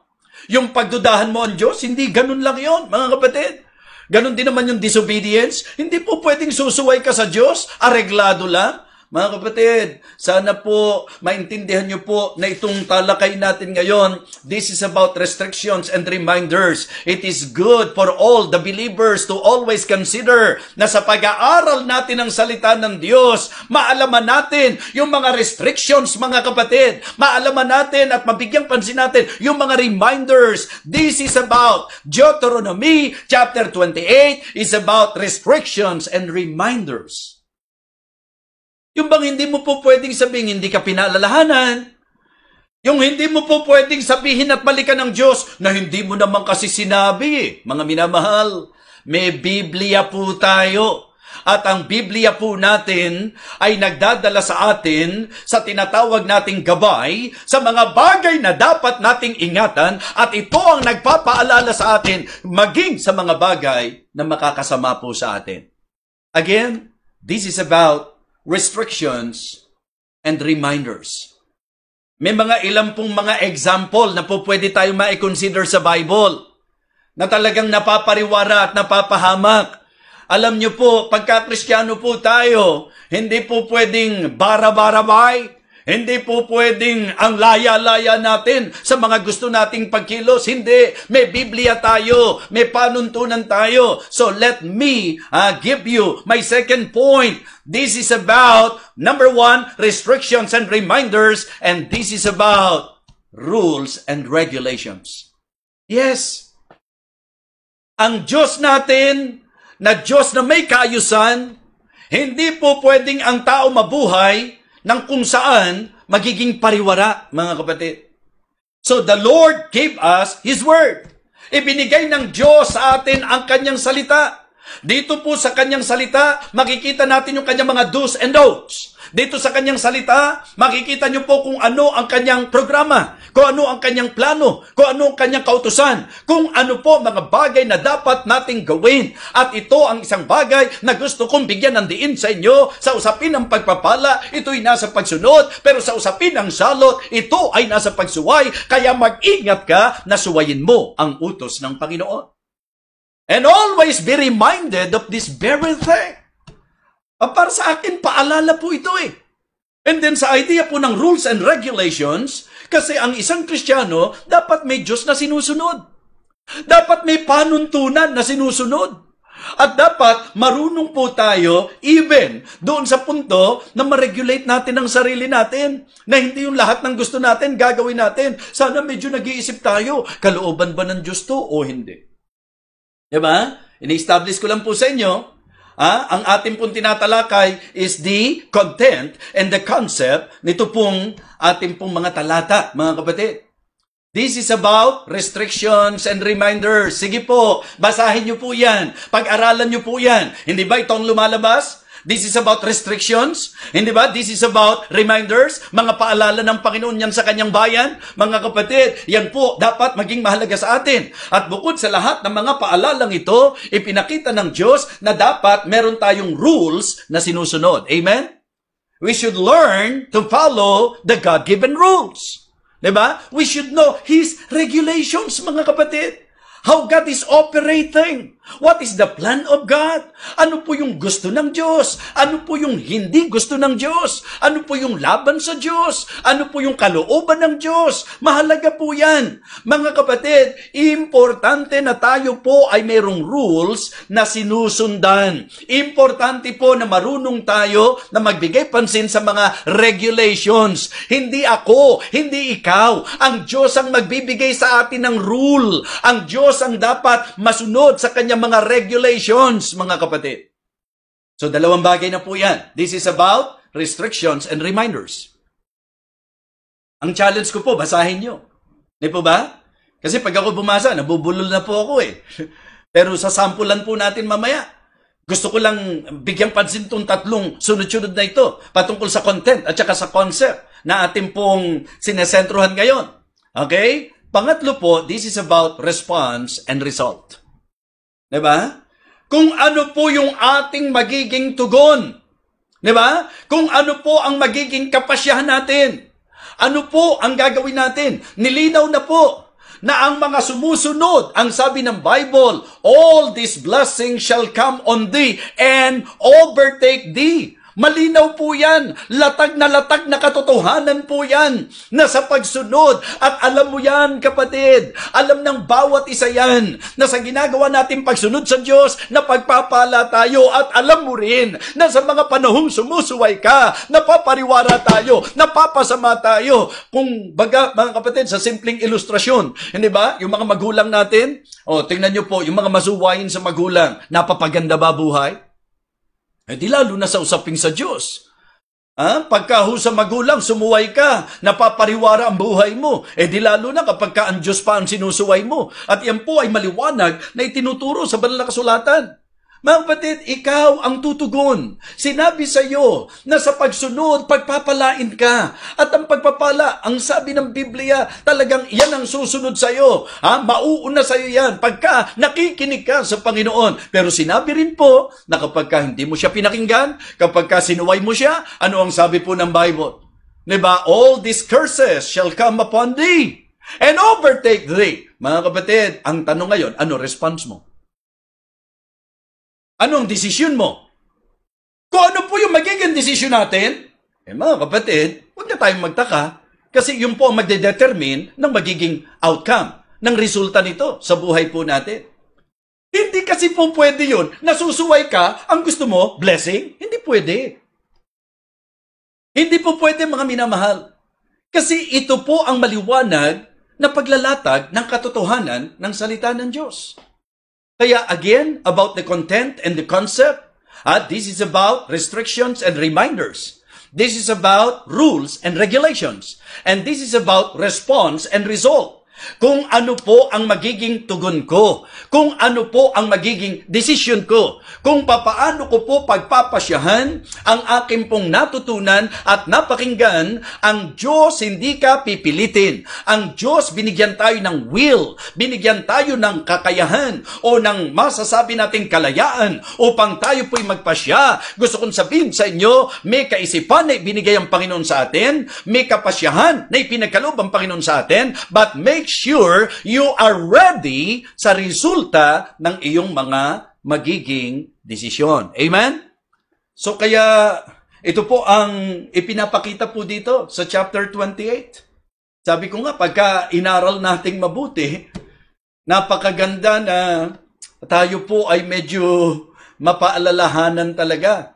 yung pagdudahan mo ang Diyos, hindi ganun lang yun, mga kapatid. Ganun din naman yung disobedience. Hindi po pwedeng susuway ka sa Diyos, areglado lang. Mga kapatid, sana po maintindihan nyo po na itong talakay natin ngayon, this is about restrictions and reminders. It is good for all the believers to always consider na sa pag-aaral natin ang salita ng Diyos, maalaman natin yung mga restrictions, mga kapatid. Maalaman natin at mabigyang pansin natin yung mga reminders. This is about Deuteronomy chapter 28 is about restrictions and reminders. Yung bang hindi mo po pwedeng sabihin, hindi ka pinaalalahanan. Yung hindi mo po pwedeng sabihin at balikan ng Diyos na hindi mo naman kasi sinabi. Mga minamahal, may Biblia po tayo. At ang Biblia po natin ay nagdadala sa atin sa tinatawag nating gabay, sa mga bagay na dapat nating ingatan, at ito ang nagpapaalala sa atin maging sa mga bagay na makakasama po sa atin. Again, this is about restrictions and reminders. May mga ilang pong mga example na po pwede tayo ma-consider sa Bible na talagang napapariwara at napapahamak. Alam nyo po, pagka-Kristiyano po tayo, hindi po pwedeng bara-barabay, hindi po pwedeng ang laya-laya natin sa mga gusto nating pagkilos. Hindi. May Biblia tayo. May panuntunan tayo. So let me give you my second point. This is about, number 1, restrictions and reminders. And this is about rules and regulations. Yes. Ang Diyos natin, na Diyos na may kaayusan, hindi po pwedeng ang tao mabuhay ng kung saan magiging pariwara, mga kapatid. So the Lord gave us His Word. Ibinigay ng Diyos sa atin ang Kanyang salita. Dito po sa Kanyang salita, makikita natin yung Kanyang mga do's and don'ts. Dito sa Kanyang salita, makikita nyo po kung ano ang Kanyang programa, kung ano ang Kanyang plano, kung ano ang Kanyang kautusan, kung ano po mga bagay na dapat nating gawin. At ito ang isang bagay na gusto kong bigyan ng diin sa inyo. Sa usapin ng pagpapala, ito'y nasa pagsunod, pero sa usapin ng salot, ito ay nasa pagsuway. Kaya mag-ingat ka na suwayin mo ang utos ng Panginoon. And always be reminded of this very thing. Para sa akin, paalala po ito eh. And then sa idea po ng rules and regulations, kasi ang isang Kristiyano, dapat may Diyos na sinusunod. Dapat may panuntunan na sinusunod. At dapat marunong po tayo, even doon sa punto na ma-regulate natin ang sarili natin. Na hindi yung lahat ng gusto natin, gagawin natin. Sana medyo nag-iisip tayo, kalooban ba ng Diyos to o hindi? Diba? Ini-establish ko lang po sa inyo, ang ating pong tinatalakay is the content and the concept nito pong ating pong mga talata, mga kapatid. This is about restrictions and reminders. Sige po, basahin nyo po yan. Pag-aralan nyo po yan. Hindi ba ito ang lumalabas? This is about restrictions. Hindi ba? This is about reminders. Mga paalala ng Panginoon yan sa kanyang bayan. Mga kapatid, yan po dapat maging mahalaga sa atin. At bukod sa lahat ng mga paalalang ito, ipinakita ng Diyos na dapat meron tayong rules na sinusunod. Amen? We should learn to follow the God-given rules. Diba? We should know His regulations, mga kapatid. How God is operating. What is the plan of God? Ano po yung gusto ng Diyos? Ano po yung hindi gusto ng Diyos? Ano po yung laban sa Diyos? Ano po yung kalooban ng Diyos? Mahalaga po yan. Mga kapatid, importante na tayo po ay mayroong rules na sinusundan. Importante po na marunong tayo na magbigay pansin sa mga regulations. Hindi ako, hindi ikaw. Ang Diyos ang magbibigay sa atin ng rule. Ang Diyos ang dapat masunod sa kanyang mga regulations, mga kapatid. So, dalawang bagay na po yan. This is about restrictions and reminders. Ang challenge ko po, basahin nyo. Di po ba? Kasi pag ako bumasa, nabubulol na po ako eh. Pero sa sampulan po natin mamaya. Gusto ko lang bigyang pansin itong tatlong sunod-sunod na ito patungkol sa content at saka sa concept na ating pong sinesentruhan ngayon. Okay? Pangatlo po, this is about response and result. Diba? Kung ano po yung ating magiging tugon. Diba? Kung ano po ang magiging kapasyahan natin. Ano po ang gagawin natin? Nilinaw na po na ang mga sumusunod, ang sabi ng Bible, all these blessings shall come on thee and overtake thee. Malinaw po yan. Latag na katotohanan po yan na sa pagsunod. At alam mo yan, kapatid. Alam ng bawat isa yan na sa ginagawa natin pagsunod sa Diyos na pagpapala tayo. At alam mo rin na sa mga panahong sumusuway ka, napapariwara tayo, napapasama tayo. Kung baga, mga kapatid, sa simpleng ilustrasyon, hindi ba? Yung mga magulang natin, tingnan nyo po, yung mga masuwayin sa magulang, napapaganda ba buhay? Eh di lalo na sa usaping sa Diyos. Pagka sa magulang, sumuway ka, napapariwara ang buhay mo. Eh di lalo na kapag ang Diyos pa ang sinusuway mo. At yan po ay maliwanag na itinuturo sa banal na kasulatan. Mga kapatid, ikaw ang tutugon. Sinabi sa iyo na sa pagsunod, pagpapalain ka. At ang pagpapala, ang sabi ng Biblia, talagang yan ang susunod sa iyo. Mauuna sa iyo yan pagka nakikinig ka sa Panginoon. Pero sinabi rin po na kapag hindi mo siya pinakinggan, kapag sinuway mo siya, ano ang sabi po ng Bible? Diba? All these curses shall come upon thee and overtake thee. Mga kapatid, ang tanong ngayon, ano response mo? Anong desisyon mo? Kung ano po yung magiging desisyon natin, mga kapatid, huwag na tayong magtaka kasi yun po ang magdedetermine ng magiging outcome, ng resulta nito sa buhay po natin. Hindi kasi po pwede yun, nasusuway ka, ang gusto mo, blessing? Hindi pwede. Hindi po pwede, mga minamahal. Kasi ito po ang maliwanag na paglalatag ng katotohanan ng salita ng Diyos. Kaya again, about the content and the concept, this is about restrictions and reminders. This is about rules and regulations. And this is about response and result. Kung ano po ang magiging tugon ko, kung ano po ang magiging desisyon ko, kung papaano ko po pagpapasyahan ang aking pong natutunan at napakinggan, ang Diyos hindi ka pipilitin. Ang Diyos binigyan tayo ng will, binigyan tayo ng kakayahan o ng masasabi nating kalayaan upang tayo po'y magpasya. Gusto kong sabihin sa inyo, may kaisipan na ibinigay ang Panginoon sa atin, may kapasyahan na ipinagkaloob ang Panginoon sa atin, but make sure you are ready sa resulta ng iyong mga magiging desisyon. Amen? So kaya ito po ang ipinapakita po dito sa chapter 28. Sabi ko nga, pagka inaral nating mabuti, napakaganda na tayo po ay medyo mapaalalahanan talaga.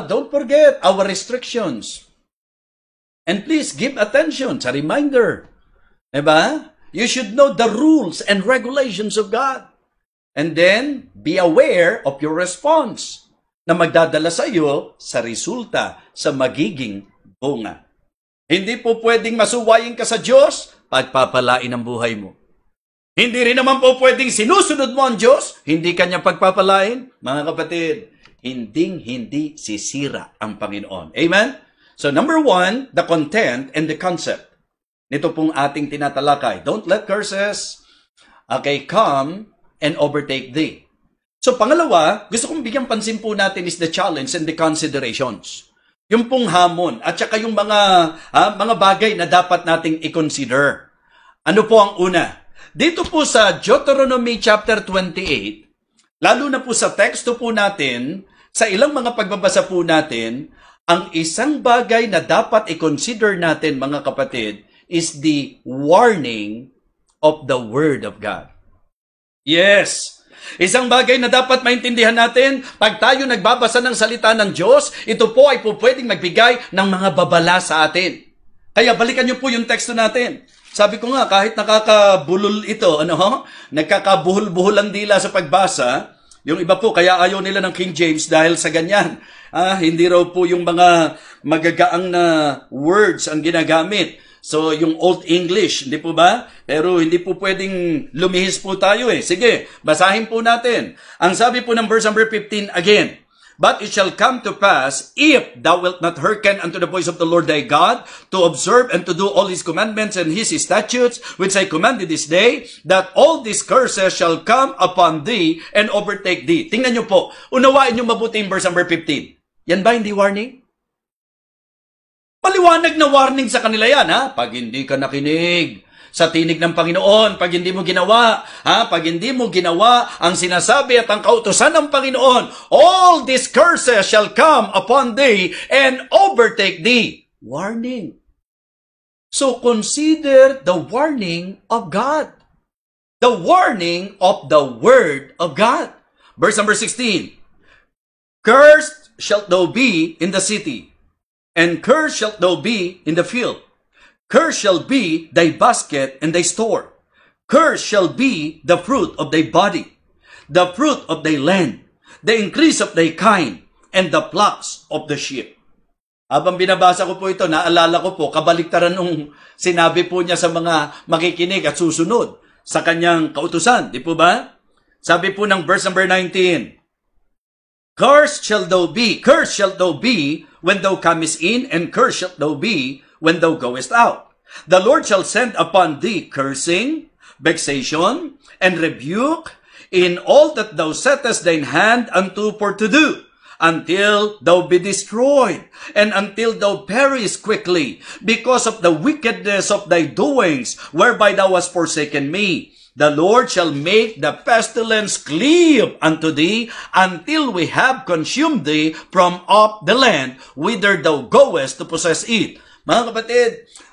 Don't forget our restrictions. And please give attention sa reminder. Diba? You should know the rules and regulations of God. And then, be aware of your response na magdadala sa iyo sa resulta, sa magiging bunga. Hindi po pwedeng masuwayin ka sa Diyos, pagpapalain ang buhay mo. Hindi rin naman po pwedeng sinusunod mo ang Diyos, hindi kanya pagpapalain. Mga kapatid, Hinding-hindi sisira ang Panginoon. Amen? So number 1, the content and the concept. Nito pong ating tinatalakay. Don't let curses, come and overtake thee. So pangalawa, gusto kong bigyan pansin po natin is the challenge and the considerations. Yung pong hamon at saka yung mga bagay na dapat nating i-consider. Ano po ang una? Dito po sa Deuteronomy chapter 28, lalo na po sa teksto po natin, sa ilang mga pagbabasa po natin, ang isang bagay na dapat i-consider natin mga kapatid is the warning of the Word of God. Yes! Isang bagay na dapat maintindihan natin, pag tayo nagbabasa ng salita ng Diyos, ito po ay pwedeng magbigay ng mga babala sa atin. Kaya balikan niyo po yung teksto natin. Sabi ko nga, kahit nakakabulol ito, nagkakabuhol-buhol ang dila sa pagbasa, yung iba po, kaya ayaw nila ng King James dahil sa ganyan. Hindi raw po yung mga magagaang na words ang ginagamit. So, yung Old English, hindi po ba? Pero hindi po pwedeng lumihis po tayo eh. Sige, basahin po natin. Ang sabi po ng verse number 15 again, But it shall come to pass, if thou wilt not hearken unto the voice of the Lord thy God, to observe and to do all his commandments and his statutes, which I commanded this day, that all these curses shall come upon thee and overtake thee. Tingnan nyo po, unawain nyo mabuti yung verse number 15. Yan ba hindi warning? Maliwanag na warning sa kanila yan, Pag hindi ka nakinig sa tinig ng Panginoon, pag hindi mo ginawa, pag hindi mo ginawa ang sinasabi at ang kautusan ng Panginoon, all these curses shall come upon thee and overtake thee. Warning. So consider the warning of God. The warning of the Word of God. Verse number 16. Cursed shalt thou be in the city, and cursed shalt thou be in the field. Cursed shall be thy basket and thy store. Cursed shall be the fruit of thy body, the fruit of thy land, the increase of thy kind, and the flocks of the sheep. Habang binabasa ko po ito, naalala ko po, kabaliktaran nung sinabi po niya sa mga makikinig at susunod sa kanyang kautusan. Di po ba? Sabi po ng verse number 19, Cursed shall thou be when thou comest in, and cursed shalt thou be when thou goest out. The Lord shall send upon thee cursing, vexation, and rebuke in all that thou settest thine hand unto for to do, until thou be destroyed, and until thou perish quickly, because of the wickedness of thy doings, whereby thou hast forsaken me. The Lord shall make the pestilence cleave unto thee, until we have consumed thee from off the land, whither thou goest to possess it. Mga kapatid,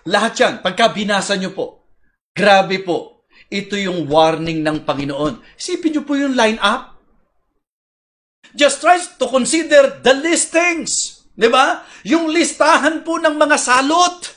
lahat yan, pagka binasa nyo po, grabe po, ito yung warning ng Panginoon. Isipin nyo po yung line-up. Just try to consider the listings. Di ba? Yung listahan po ng mga salot.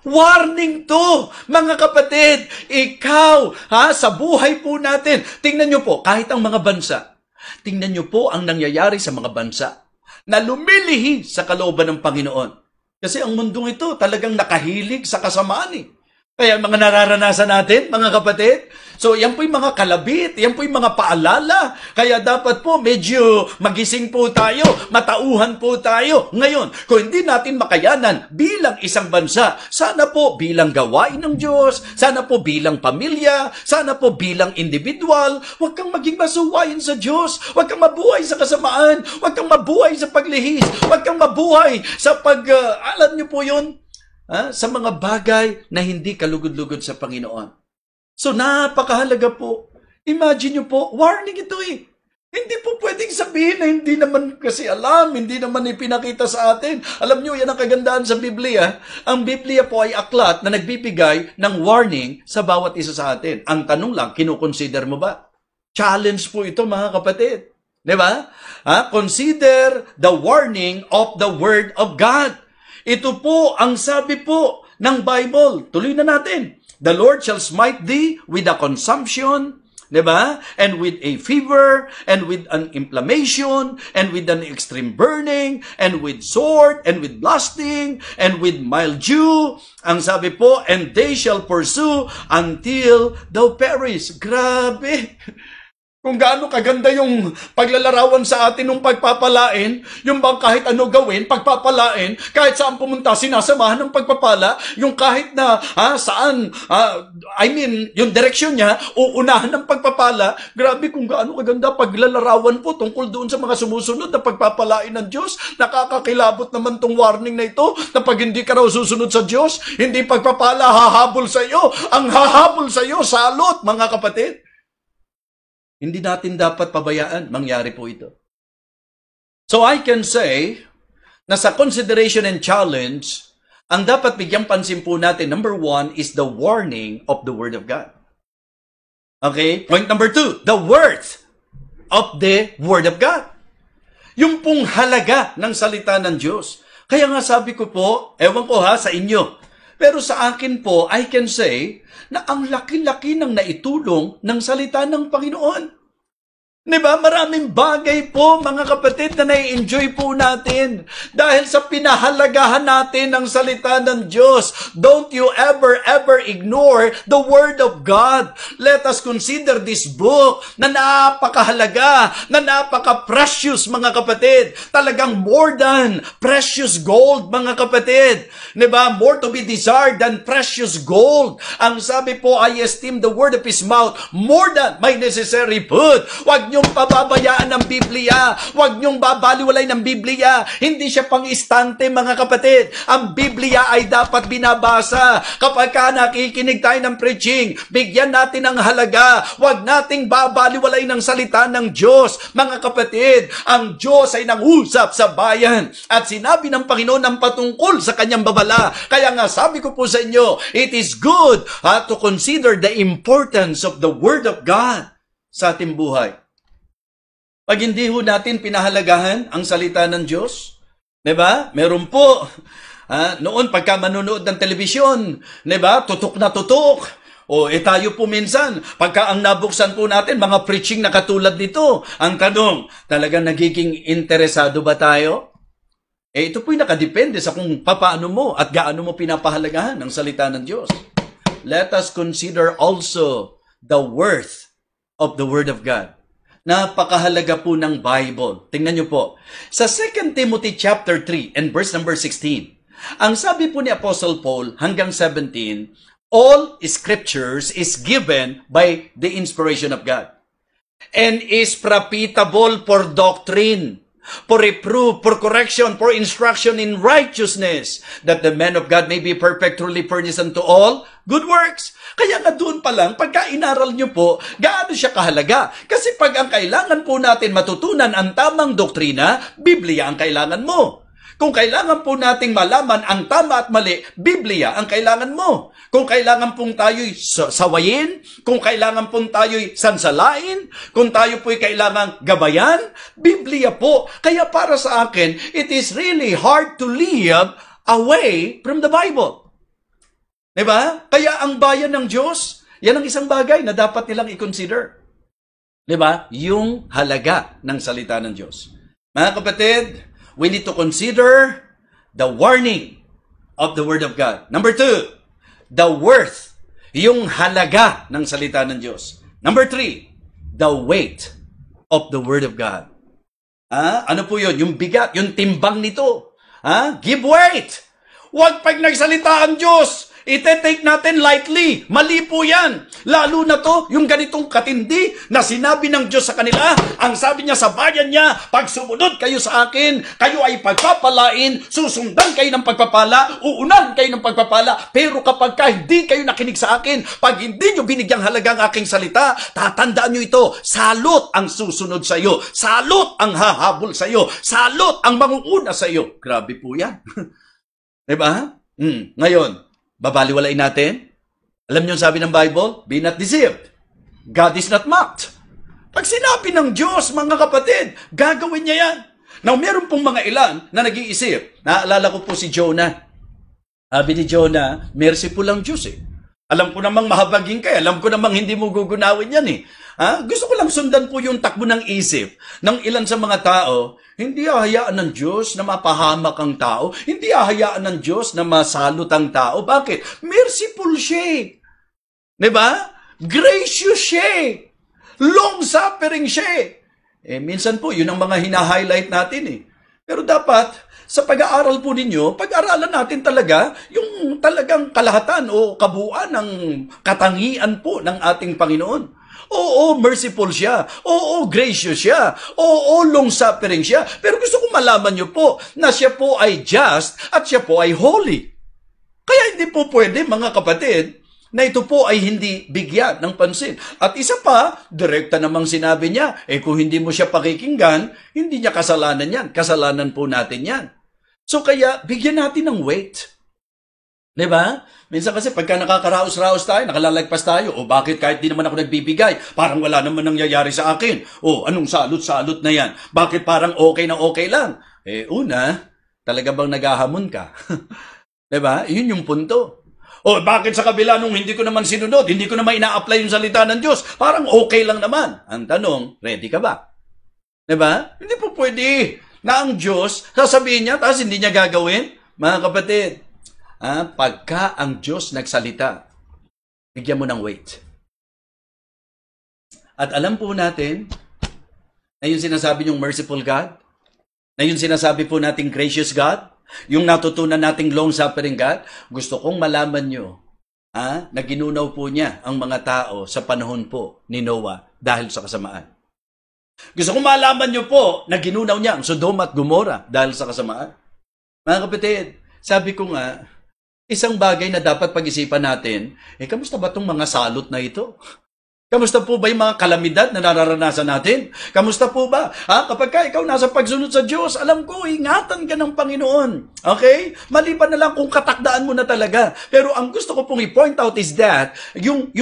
Warning to, mga kapatid. Ikaw, sa buhay po natin. Tingnan nyo po, kahit ang mga bansa. Tingnan nyo po ang nangyayari sa mga bansa na lumilihi sa kalooban ng Panginoon. Kasi ang mundong ito talagang nakahilig sa kasamaan eh. Kaya mga nararanasan natin, mga kapatid, so yan po yung mga kalabit, yan po yung mga paalala. Kaya dapat po medyo magising po tayo, matauhan po tayo. Ngayon, kung hindi natin makayanan bilang isang bansa, sana po bilang gawain ng Diyos, sana po bilang pamilya, sana po bilang individual, huwag kang maging masuwayin sa Diyos, huwag kang mabuhay sa kasamaan, huwag kang mabuhay sa paglihis, huwag kang mabuhay sa alam niyo po yun, sa mga bagay na hindi kalugod-lugod sa Panginoon. So, napakahalaga po. Imagine nyo po, warning ito eh. Hindi po pwedeng sabihin na hindi naman kasi alam, hindi naman ipinakita sa atin. Alam nyo, yan ang kagandahan sa Biblia. Ang Biblia po ay aklat na nagbibigay ng warning sa bawat isa sa atin. Ang tanong lang, kinukonsider mo ba? Challenge po ito, mga kapatid. Di ba? Consider the warning of the Word of God. Ito po ang sabi po ng Bible. Tuloy na natin. The Lord shall smite thee with a consumption, diba? And with a fever, and with an inflammation, and with an extreme burning, and with sword, and with blasting, and with mildew. Ang sabi po, and they shall pursue until thou perish. Grabe! Kung gaano kaganda yung paglalarawan sa atin ng pagpapalain, yung bang kahit ano gawin, pagpapalain, kahit saan pumunta, sinasamahan ng pagpapala, yung kahit na saan, yung direksyon niya, uunahan ng pagpapala. Grabe kung gaano kaganda paglalarawan po tungkol doon sa mga sumusunod na pagpapalain ng Diyos. Nakakakilabot naman tong warning na ito, na pag hindi ka raw susunod sa Diyos, hindi pagpapala hahabol sa iyo. Ang hahabol sa iyo, salot, mga kapatid. Hindi natin dapat pabayaan mangyari po ito. So I can say na sa consideration and challenge, ang dapat bigyang pansin po natin, number 1 is the warning of the Word of God. Okay? Point number 2, the worth of the Word of God. Yung pong halaga ng salita ng Diyos. Kaya nga sabi ko po, ewan ko sa inyo, pero sa akin po, I can say na ang laki-laki ng naitulong ng salita ng Panginoon. Diba? Maraming bagay po, mga kapatid, na nai-enjoy po natin dahil sa pinahalagahan natin ng salita ng Diyos. Don't you ever ignore the Word of God. Let us consider this book na napakahalaga, na napaka-precious, mga kapatid. Talagang more than precious gold, mga kapatid. Diba? More to be desired than precious gold. Ang sabi po, I esteem the word of His mouth more than my necessary food. Huwag niyong pababayaan ng Biblia. Huwag niyong babaliwalay ng Biblia. Hindi siya pang-istante, mga kapatid. Ang Biblia ay dapat binabasa. Kapag ka nakikinig tayo ng preaching, bigyan natin ng halaga. Huwag nating babaliwalay ng salita ng Diyos. Mga kapatid, ang Diyos ay nangusap sa bayan. At sinabi ng Panginoon ang patungkol sa kanyang babala. Kaya nga sabi ko po sa inyo, it is good to consider the importance of the Word of God sa ating buhay. Pag hindi ho natin pinahalagahan ang salita ng Diyos, diba? Meron po, noon pagka manonood ng telebisyon, diba? Tutok na tutok. O tayo po minsan, pagka ang nabuksan po natin, mga preaching na katulad nito, ang tanong, talagang nagiging interesado ba tayo? Ito po'y nakadepende sa kung paano mo at gaano mo pinapahalagahan ang salita ng Diyos. Let us consider also the worth of the Word of God. Napakahalaga po ng Bible. Tingnan niyo po. Sa 2 Timothy chapter 3 and verse number 16, ang sabi po ni Apostle Paul hanggang 17, all scriptures is given by the inspiration of God and is profitable for doctrine, for reproof, for correction, for instruction in righteousness, that the man of God may be perfect, truly furnished unto all good works. Kaya nga doon pa lang, pagka inaral nyo po, gaano siya kahalaga? Kasi pag ang kailangan po natin matutunan ang tamang doktrina, Biblia ang kailangan mo. Kung kailangan po nating malaman ang tama at mali, Biblia ang kailangan mo. Kung kailangan pong tayo'y sawayin, kung kailangan pong tayo'y sansalain, kung tayo po'y kailangan gabayan, Biblia po. Kaya para sa akin, it is really hard to live away from the Bible. Diba? Kaya ang bayan ng Diyos, yan ang isang bagay na dapat nilang i-consider. Diba? Yung halaga ng salita ng Diyos. Mga kapatid, we need to consider the warning of the Word of God. Number 2, the worth, yung halaga ng salita ng Diyos. Number 3, the weight of the Word of God. Ano po yun? Yung bigat, yung timbang nito. Give weight. Huwag pag nagsalita ang Diyos, ite-take natin lightly. Mali po yan. Lalo na to, yung ganitong katindi na sinabi ng Diyos sa kanila. Ang sabi niya sa bayan niya, pag sumunod kayo sa akin, kayo ay pagpapalain, susundan kayo ng pagpapala, uunan kayo ng pagpapala. Pero kapag hindi kayo nakinig sa akin, pag hindi nyo binigyang halaga ang aking salita, tatandaan nyo ito, salot ang susunod sa iyo. Salot ang hahabol sa iyo. Salot ang mangunguna sa iyo. Grabe po yan. Diba? Ngayon, babaliwalain natin. Alam niyo sabi ng Bible, be not deceived. God is not mocked. Pag sinabi ng Diyos, mga kapatid, gagawin niya yan. Now, meron pong mga ilan na nag-iisip. Naalala ko po si Jonah. Sabi ni Jonah, merciful lang Diyos eh. Alam ko namang mahabagin kayo. Alam ko namang hindi mo gugunawin yan eh. Gusto ko lang sundan po yung takbo ng isip ng ilan sa mga tao. Hindi hahayaan ng Diyos na mapahamak ang tao. Hindi hahayaan ng Diyos na masalot ang tao. Bakit? Merciful siya. Diba? Gracious siya. Long-suffering siya minsan po, yun ang mga hina-highlight natin Pero dapat, sa pag-aaral po ninyo, pag-aralan natin talaga yung talagang kalahatan o kabuuan ng katangian po ng ating Panginoon. Oo, merciful siya. Oo, gracious siya. Oo, long-suffering siya. Pero gusto kong malaman niyo po na siya po ay just at siya po ay holy. Kaya hindi po pwede, mga kapatid, na ito po ay hindi bigyan ng pansin. At isa pa, direkta namang sinabi niya, kung hindi mo siya pakikinggan, hindi niya kasalanan yan. Kasalanan po natin yan. So kaya, bigyan natin ng weight. Diba? Minsan kasi pagka nakakaraos-raos tayo, nakalalagpas tayo, bakit kahit di naman ako nagbibigay, parang wala naman nangyayari sa akin. Anong salot-salot na yan? Bakit parang okay na okay lang? Una, talaga bang naghahamon ka? Diba? Yun yung punto. Bakit sa kabila nung hindi ko naman sinunod, hindi ko naman ina-apply yung salita ng Diyos, parang okay lang naman. Ang tanong, ready ka ba? Diba? Hindi po pwede na ang Diyos, sasabihin niya, tapos hindi niya gagawin. Mga kapatid, pagka ang Diyos nagsalita, bigyan mo ng weight. At alam po natin, na yung sinasabi niyong merciful God, na yung sinasabi po nating gracious God, yung natutunan nating long-suffering God, gusto kong malaman nyo na ginunaw po niya ang mga tao sa panahon po ni Noah dahil sa kasamaan. Gusto kong malaman nyo po na ginunaw niya ang Sodoma at Gomora dahil sa kasamaan. Mga kapatid, sabi ko nga, isang bagay na dapat pag-isipan natin, kamusta ba itong mga salot na ito? Kamusta po ba yung mga kalamidad na nararanasan natin? Kamusta po ba? Kapag ikaw nasa pagsunod sa Diyos, alam ko, ingatan ka ng Panginoon. Okay? Maliban na lang kung katakdaan mo na talaga. Pero ang gusto ko pong i-point out is that, yung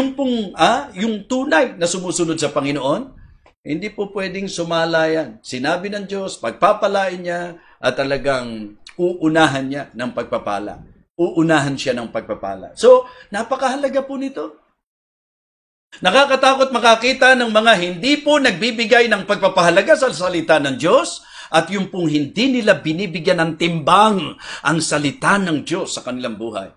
tunay na sumusunod sa Panginoon, hindi po pwedeng sumala yan. Sinabi ng Diyos, pagpapalain niya, at talagang uunahan niya ng pagpapala. Uunahan siya ng pagpapala. So, napakahalaga po nito. Nakakatakot makakita ng mga hindi po nagbibigay ng pagpapahalaga sa salita ng Diyos at yung pong hindi nila binibigyan ng timbang ang salita ng Diyos sa kanilang buhay.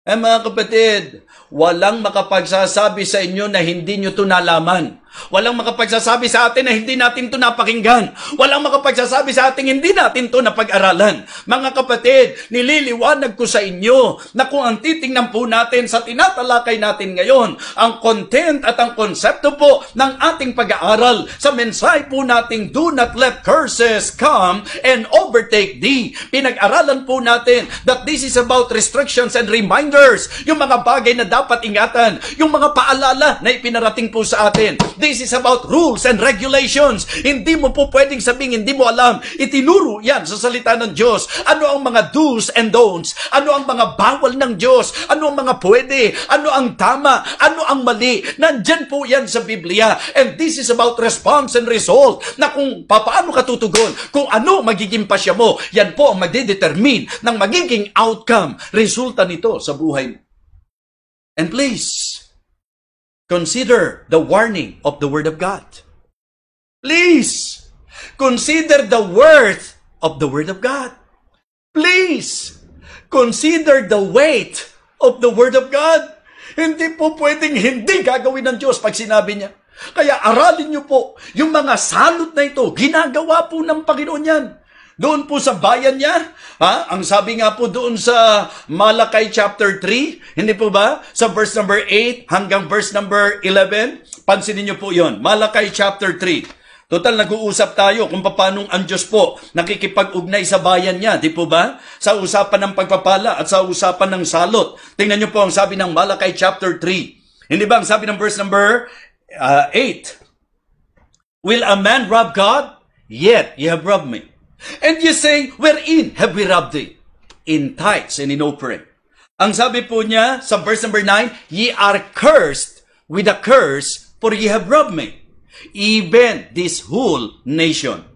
Mga kapatid, walang makapagsasabi sa inyo na hindi nyo ito nalaman. Walang makapagsasabi sa atin na hindi natin ito napakinggan. Walang makapagsasabi sa atin hindi natin ito napag-aralan. Mga kapatid, nililiwanag ko sa inyo na kung ang titingnan po natin sa tinatalakay natin ngayon, ang content at ang konsepto po ng ating pag-aaral sa mensahe po nating do not let curses come and overtake thee. Pinag-aralan po natin that this is about restrictions and reminders. Yung mga bagay na dapat ingatan. Yung mga paalala na ipinarating po sa atin. This is about rules and regulations. Hindi mo po pwedeng sabihin, hindi mo alam. Itinuro yan sa salita ng Diyos. Ano ang mga do's and don'ts? Ano ang mga bawal ng Diyos? Ano ang mga pwede? Ano ang tama? Ano ang mali? Nandyan po yan sa Biblia. And this is about response and result. Na kung paano ka tutugon, kung ano magiging pasya mo, yan po ang magdedetermine ng magiging outcome, resulta nito sa buhay mo. And please, consider the warning of the Word of God. Please, consider the worth of the Word of God. Please, consider the weight of the Word of God. Hindi po pwedeng hindi gagawin ng Diyos pag sinabi niya. Kaya aralin niyo po, yung mga salot na ito, ginagawa po ng Panginoon yan. Doon po sa bayan niya, ang sabi nga po doon sa Malakay chapter 3, hindi po ba? Sa verse number 8 hanggang verse number 11, pansinin niyo po yon. Malakay chapter 3. Total, nag-uusap tayo kung paano ang Diyos po nakikipag-ugnay sa bayan niya, di po ba? Sa usapan ng pagpapala at sa usapan ng salot. Tingnan niyo po ang sabi ng Malakay chapter 3. Hindi ba ang sabi ng verse number 8? Will a man rob God? Yet ye have robbed me. And you say, wherein have we robbed thee? In tithes and in offering. Ang sabi po niya sa verse number 9, ye are cursed with a curse, for ye have robbed me, even this whole nation.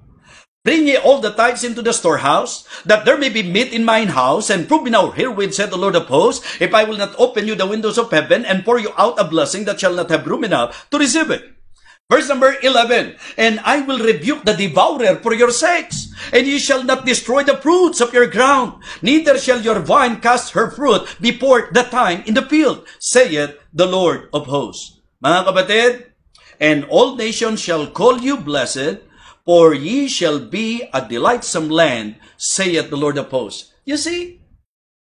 Bring ye all the tithes into the storehouse, that there may be meat in mine house, and prove me now herewith, said the Lord of hosts, if I will not open you the windows of heaven, and pour you out a blessing that shall not have room enough to receive it. Verse number 11, and I will rebuke the devourer for your sakes, and ye shall not destroy the fruits of your ground, neither shall your vine cast her fruit before the time in the field, saith the Lord of hosts. Mga kapatid, And all nations shall call you blessed, for ye shall be a delightsome land, saith the Lord of hosts. You see,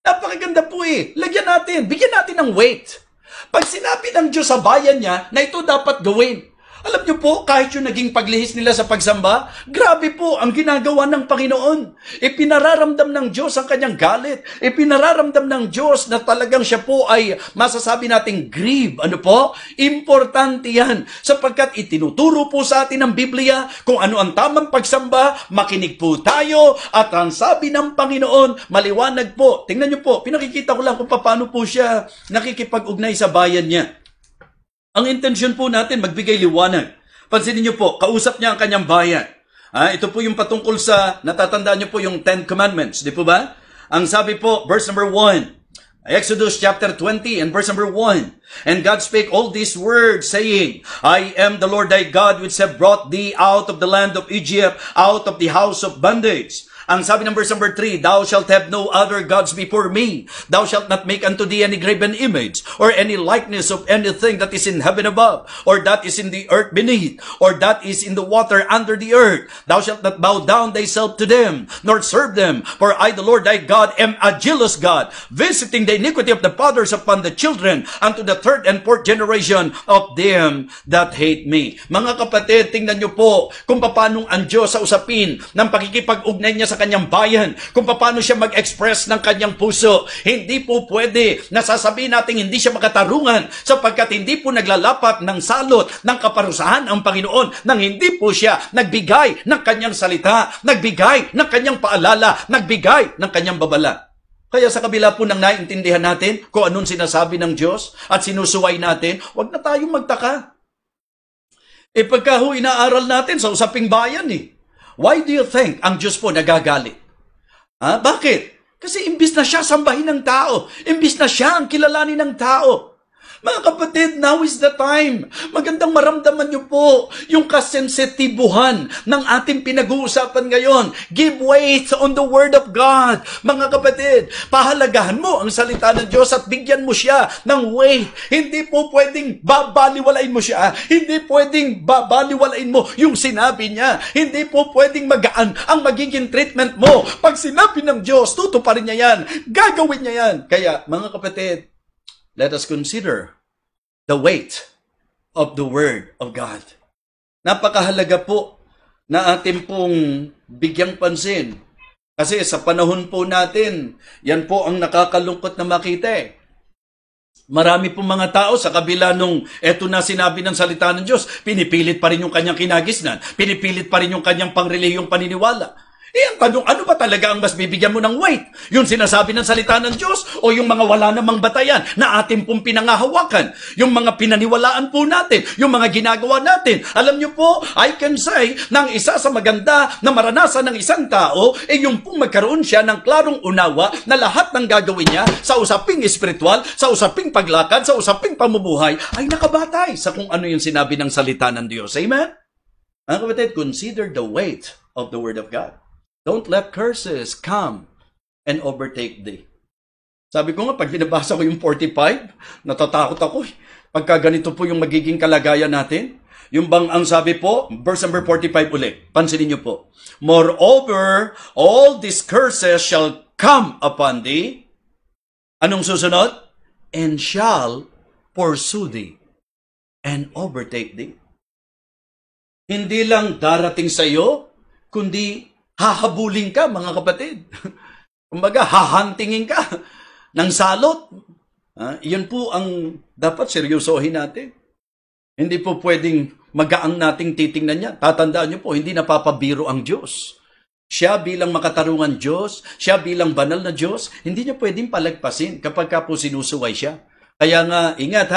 napakaganda po eh. Lagyan natin, bigyan natin ng weight. Pag sinabi ng Diyos sa bayan niya na ito dapat gawin, alam niyo po, kahit yung naging paglihis nila sa pagsamba, grabe po ang ginagawa ng Panginoon. Ipinararamdam ng Diyos ang kanyang galit. Ipinararamdam ng Diyos na talagang siya po ay masasabi nating grieve. Ano po? Importante yan. Sapagkat itinuturo po sa atin ng Biblia kung ano ang tamang pagsamba, makinig po tayo, at ang sabi ng Panginoon, maliwanag po. Tingnan niyo po, pinakikita ko lang kung paano po siya nakikipag-ugnay sa bayan niya. Ang intensyon po natin, magbigay liwanag. Pansinin niyo po, kausap niya ang kanyang bayan. Ito po yung patungkol sa, natatandaan niyo po yung 10 Commandments, di po ba? Ang sabi po, verse number 1, Exodus chapter 20 and verse number 1, And God spake all these words, saying, I am the Lord thy God, which have brought thee out of the land of Egypt, out of the house of bondage. Ang sabi ng verse number 3, Thou shalt have no other gods before me. Thou shalt not make unto thee any graven image, or any likeness of anything that is in heaven above, or that is in the earth beneath, or that is in the water under the earth. Thou shalt not bow down thyself to them, nor serve them. For I, the Lord thy God, am a jealous God, visiting the iniquity of the fathers upon the children, unto the third and fourth generation of them that hate me. Mga kapatid, tingnan niyo po kung paano ang Diyos sa usapin ng pakikipag-ugnay niya sa kanyang bayan, kung paano siya mag-express ng kanyang puso. Hindi po pwede na sasabihin natin hindi siya makatarungan sapagkat hindi po naglalapat ng salot ng kaparusahan ang Panginoon nang hindi po siya nagbigay ng kanyang salita, nagbigay ng kanyang paalala, nagbigay ng kanyang babala. Kaya sa kabila po ng naintindihan natin kung anong sinasabi ng Diyos at sinusuway natin, huwag na tayong magtaka. Pagka ho inaaral natin sa usaping bayan why do you think ang Diyos po nagagalit? Bakit? Kasi imbis na siya sambahin ng tao, imbis na siya ang kilalanin ng tao. Mga kapatid, now is the time. Magandang maramdaman niyo po yung kasensitibuhan ng ating pinag-uusapan ngayon. Give weight on the Word of God. Mga kapatid, pahalagahan mo ang salita ng Diyos at bigyan mo siya ng weight. Hindi po pwedeng babaliwalain mo siya. Hindi pwedeng babaliwalain mo yung sinabi niya. Hindi po pwedeng magaan ang magiging treatment mo. Pag sinabi ng Diyos, tutuparin niya yan. Gagawin niya yan. Kaya, mga kapatid, let us consider the weight of the Word of God. Napakahalaga po na atin pong bigyang pansin. Kasi sa panahon po natin, yan po ang nakakalungkot na makita Marami pong mga tao sa kabila nung eto na sinabi ng salita ng Diyos, pinipilit pa rin yung kanyang kinagisnan, pinipilit pa rin yung kanyang pangrelihiyong paniniwala. Ang tanong, ano ba talaga ang mas bibigyan mo ng weight? Yung sinasabi ng salita ng Diyos o yung mga wala namang batayan na ating pong pinangahawakan? Yung mga pinaniwalaan po natin, yung mga ginagawa natin. Alam niyo po, I can say na ang isa sa maganda na maranasan ng isang tao yung pong magkaroon siya ng klarong unawa na lahat ng gagawin niya sa usaping espiritual, sa usaping paglakad, sa usaping pamumuhay ay nakabatay sa kung ano yung sinabi ng salita ng Diyos. Amen? Mga kapatid, consider the weight of the Word of God. Don't let curses come and overtake thee. Sabi ko nga, pag binabasa ko yung 45, natatakot ako. Pagka ganito po yung magiging kalagayan natin. Yung bang ang sabi po, verse number 45 ulit. Pansinin niyo po. Moreover, all these curses shall come upon thee. Anong susunod? And shall pursue thee and overtake thee. Hindi lang darating sa iyo, kundi hahabulin ka, mga kapatid. Kumbaga, hahantingin ka ng salot. Yun po ang dapat seryosohin natin. Hindi po pwedeng magaang nating titingnan niya. Tatandaan niyo po, hindi napapabiro ang Diyos. Siya bilang makatarungan Diyos, siya bilang banal na Diyos, hindi niya pwedeng palagpasin kapag ka po sinusuway siya. Kaya nga, ingat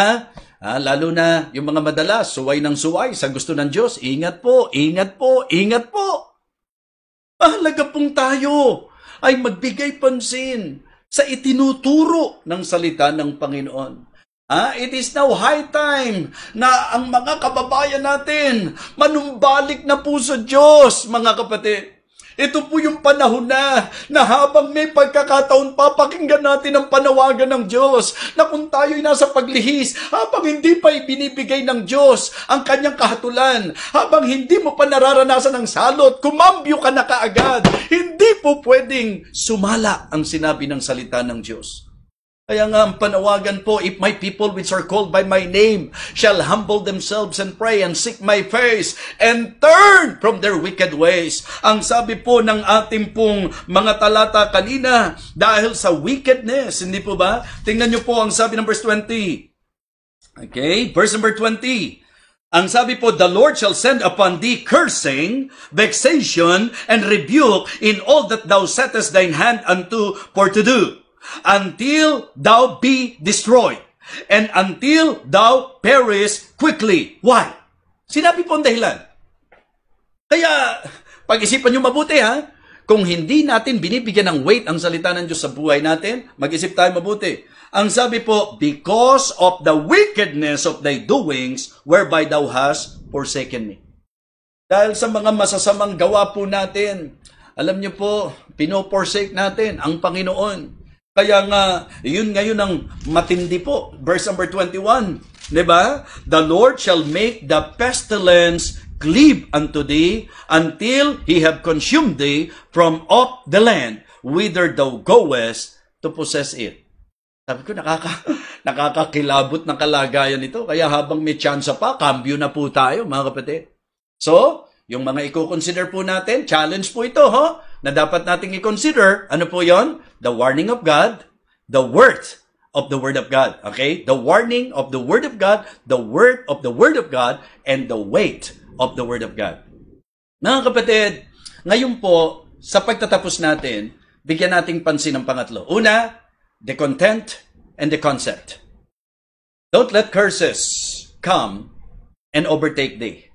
lalo na yung mga madalas, suway ng suway sa gusto ng Diyos. Ingat po, ingat po, ingat po. Mahalaga pong tayo ay magbigay pansin sa itinuturo ng salita ng Panginoon. It is now high time na ang mga kababayan natin manumbalik na po sa Diyos, mga kapatid. Ito po yung panahon na habang may pagkakataon, papakinggan natin ang panawagan ng Diyos na kung tayo'y nasa paglihis, habang hindi pa ibinibigay ng Diyos ang kanyang kahatulan, habang hindi mo pa nararanasan ang salot, kumambyo ka na kaagad. Hindi po pwedeng sumala ang sinabi ng salita ng Diyos. Kaya nga ang panawagan po, if my people which are called by my name shall humble themselves and pray and seek my face and turn from their wicked ways. Ang sabi po ng ating pong mga talata kanina, dahil sa wickedness, hindi po ba? Tingnan niyo po ang sabi ng verse 20. Okay, verse number 20. Ang sabi po, the Lord shall send upon thee cursing, vexation, and rebuke in all that thou settest thine hand unto for to do, until thou be destroyed, and until thou perish quickly. Why? Sinabi po ang dahilan. Kaya, pag-isipan nyo mabuti ha, kung hindi natin binibigyan ng weight ang salita ng Diyos sa buhay natin, mag-isip tayo mabuti. Ang sabi po, because of the wickedness of thy doings, whereby thou hast forsaken me. Dahil sa mga masasamang gawa po natin, alam nyo po, pinoforsake natin ang Panginoon. Kaya nga, yun ngayon ang matindi po. Verse number 21, di ba? The Lord shall make the pestilence cleave unto thee until he have consumed thee from off the land whither thou goest to possess it. Sabi ko, nakakakilabot ng kalagayan ito. Kaya habang may tsansa pa, kambyo na po tayo, mga kapatid. So, yung mga i-consider po natin, challenge po ito, na dapat nating i-consider. Ano po yon? The warning of God, the worth of the Word of God. Okay? The warning of the Word of God, the word of the Word of God, and the weight of the Word of God. Mga kapatid, ngayon po, sa pagtatapos natin, bigyan nating pansin ang pangatlo. Una, the content and the concept. Don't let curses come and overtake thee.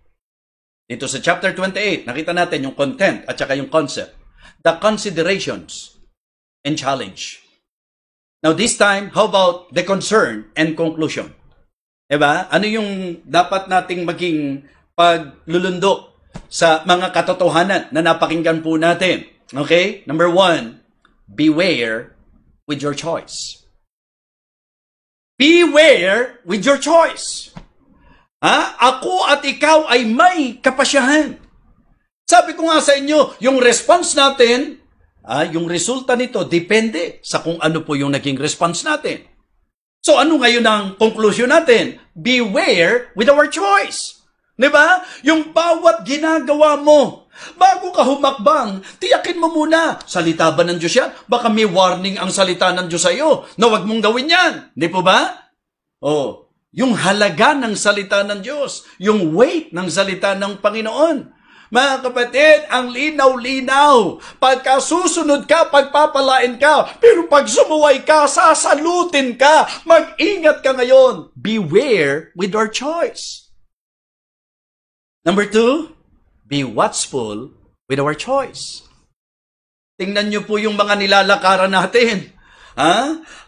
Dito sa chapter 28, nakita natin yung content at saka yung concept. The considerations and challenge. Now this time, how about the concern and conclusion? Diba? Ano yung dapat nating maging paglulundo sa mga katotohanan na napakinggan po natin? Okay? Number 1, beware with your choice. Beware with your choice. Ako at ikaw ay may kapasyahan. Sabi ko nga sa inyo, yung response natin, yung resulta nito, depende sa kung ano po yung naging response natin. So ano ngayon ang conclusion natin? Beware with our choice. Diba? Yung bawat ginagawa mo, bago ka humakbang, tiyakin mo muna, salita ba ng Diyos yan? Baka may warning ang salita ng Diyos sa iyo na huwag mong gawin yan. Di po ba? Yung halaga ng salita ng Diyos, yung weight ng salita ng Panginoon. Mga kapatid, ang linaw-linaw. Pagka susunod ka, pagpapalain ka. Pero pag sumuway ka, sasalutin ka. Mag-ingat ka ngayon. Beware with our choice. Number 2, be watchful with our choice. Tingnan nyo po yung mga nilalakaran natin.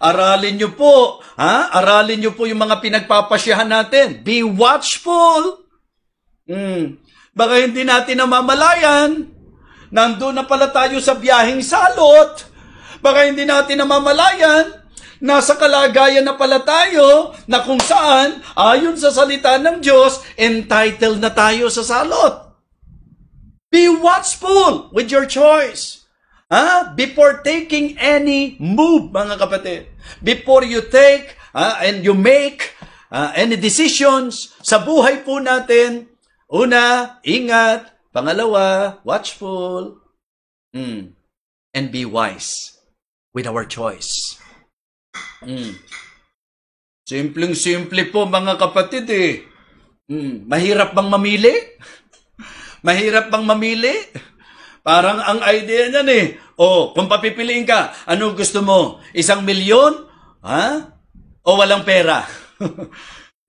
Aralin nyo po. Aralin nyo po yung mga pinagpapasyahan natin. Be watchful. Baka hindi natin namamalayan. Nandun na pala tayo sa biyaheng salot. Baka hindi natin namamalayan. Nasa kalagayan na pala tayo na kung saan, ayon sa salita ng Diyos, entitled na tayo sa salot. Be watchful with your choice. Before taking any move, mga kapatid. Before you take and you make any decisions sa buhay po natin, una, ingat. Pangalawa, watchful. And be wise with our choice. Simpleng-simple po, mga kapatid Mahirap bang mamili? Mahirap bang mamili? Parang ang idea niyan kung papipiliin ka, ano gusto mo? 1 milyon? O walang pera?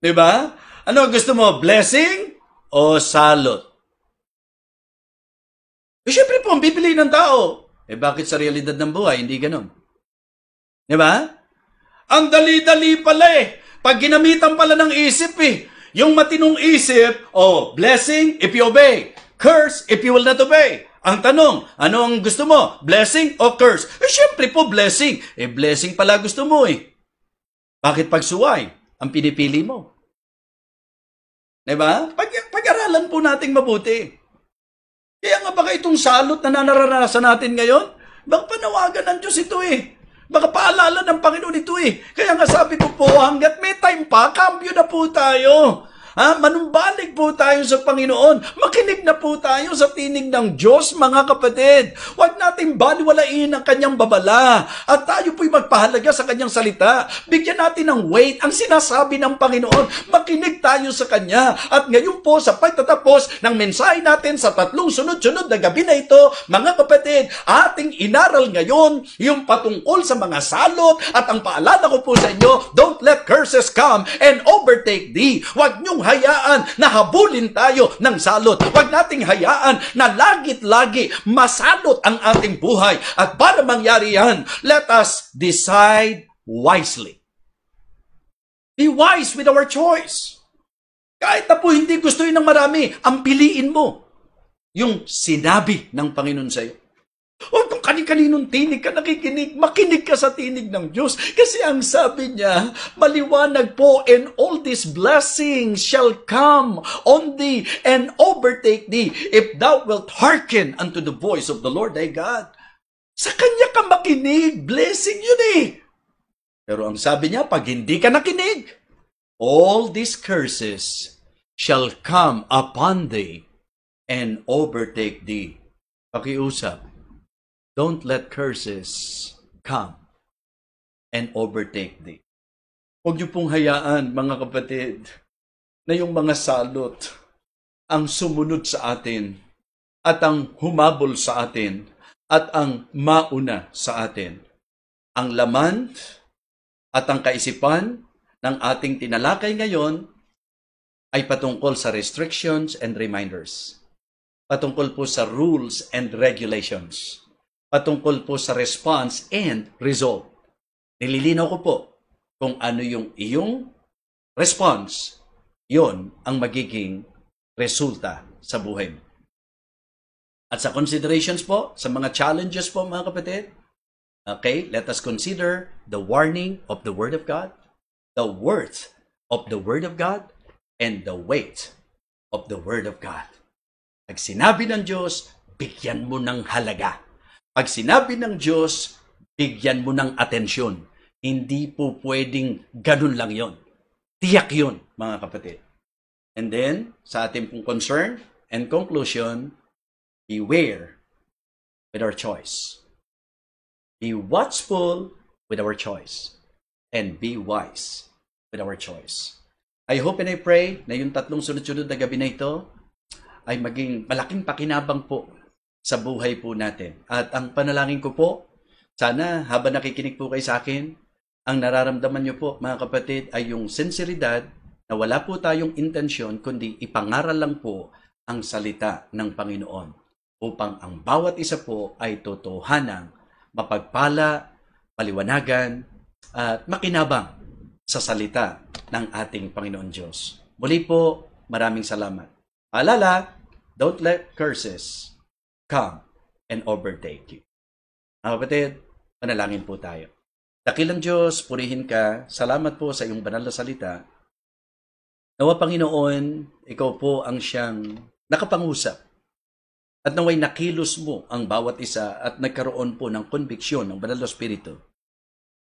Diba? Ano gusto mo? Blessing? O salot? Siyempre po, ang bibili ng tao. Bakit sa realidad ng buhay, hindi ganun? Diba? Ang dali-dali pala Pag ginamitan pala ng isip Yung matinong isip, blessing if you obey. Curse if you will not obey. Ang tanong, ano ang gusto mo? Blessing o curse? Syempre po blessing. Blessing pala gusto mo eh. Bakit pagsuway ang pinipili mo? Diba? Pag-aralan po nating mabuti. Kaya nga baka itong salot na nararanasan natin ngayon, baka panawagan ng Diyos ito eh. Baka paalala ng Panginoon ito eh. Kaya nga sabi ko po, hanggat may time pa, cambio na po tayo. Manumbalik po tayo sa Panginoon. Makinig na po tayo sa tinig ng Diyos, mga kapatid. Huwag nating baliwalain ang kanyang babala. At tayo po'y magpahalaga sa kanyang salita. Bigyan natin ng weight ang sinasabi ng Panginoon. Makinig tayo sa kanya. At ngayon po, sa pagtatapos ng mensahe natin sa 3 sunod-sunod na gabi na ito, mga kapatid, ating inaral ngayon yung patungkol sa mga salot. At ang paalala ko po sa inyo, don't let curses come and overtake thee. Huwag niyong hayaan na habulin tayo ng salot. Huwag nating hayaan na lagit-lagi masalot ang ating buhay. At para mangyari yan, let us decide wisely. Be wise with our choice. Kahit na po hindi gusto yun ng marami, ang piliin mo yung sinabi ng Panginoon sa iyo. O kung kani-kaninong tinig ka nakikinig, makinig ka sa tinig ng Diyos. Kasi ang sabi niya, maliwanag po, and all these blessings shall come on thee and overtake thee if thou wilt hearken unto the voice of the Lord thy God. Sa Kanya ka makinig, blessing yun eh. Pero ang sabi niya, pag hindi ka nakinig, all these curses shall come upon thee and overtake thee. Pakiusap. Don't let curses come and overtake thee. Huwag niyo pong hayaan, mga kapatid, na yung mga salot ang sumunod sa atin at ang humabol sa atin at ang mauna sa atin. Ang laman at ang kaisipan ng ating tinalakay ngayon ay patungkol sa restrictions and reminders. Patungkol po sa rules and regulations. Patungkol po sa response and result. Nililinaw ko po kung ano yung iyong response, yon ang magiging resulta sa buhay mo. At sa considerations po, sa mga challenges po mga kapatid, okay, let us consider the warning of the Word of God, the worth of the Word of God, and the weight of the Word of God. Pag sinabi ng Diyos, bigyan mo ng halaga. Pag sinabi ng Diyos, bigyan mo ng atensyon. Hindi po pwedeng ganun lang yon. Tiyak yun, mga kapatid. And then, sa ating pong concern and conclusion, beware with our choice. Be watchful with our choice. And be wise with our choice. I hope and I pray na yung 3 sunod-sunod na gabi na ito ay maging malaking pakinabang po sa buhay po natin. At ang panalangin ko po, sana habang nakikinig po kayo sa akin, ang nararamdaman nyo po mga kapatid ay yung sinseridad na wala po tayong intensyon kundi ipangaral lang po ang salita ng Panginoon upang ang bawat isa po ay totohanang mapagpala, paliwanagan at makinabang sa salita ng ating Panginoon Diyos. Muli po, maraming salamat. Paalala, don't let curses come and overtake you. Mga kapatid, manalangin po tayo. Dakilang Diyos, purihin ka. Salamat po sa iyong banal na salita. Nawa Panginoon, ikaw po ang siyang nakapangusap. At naway nakilos mo ang bawat isa at nagkaroon po ng konbiksyon ng banal na Espiritu.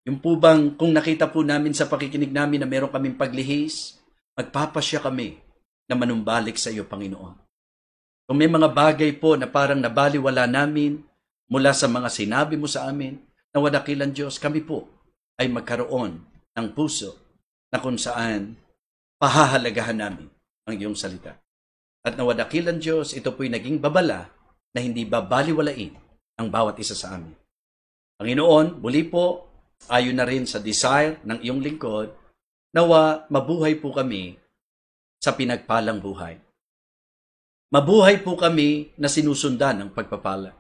Yung po bang kung nakita po namin sa pakikinig namin na meron kaming paglihis, magpapasya kami na manumbalik sa iyo, Panginoon. Kung may mga bagay po na parang nabaliwala namin mula sa mga sinabi mo sa amin, na wadakilan Diyos, kami po ay magkaroon ng puso na kung saan pahahalagahan namin ang iyong salita. At nawadakilan Diyos, ito po'y naging babala na hindi babaliwalain ang bawat isa sa amin. Panginoon, muli po, ayon na rin sa desire ng iyong lingkod, nawa mabuhay po kami sa pinagpalang buhay. Mabuhay po kami na sinusundan ng pagpapala.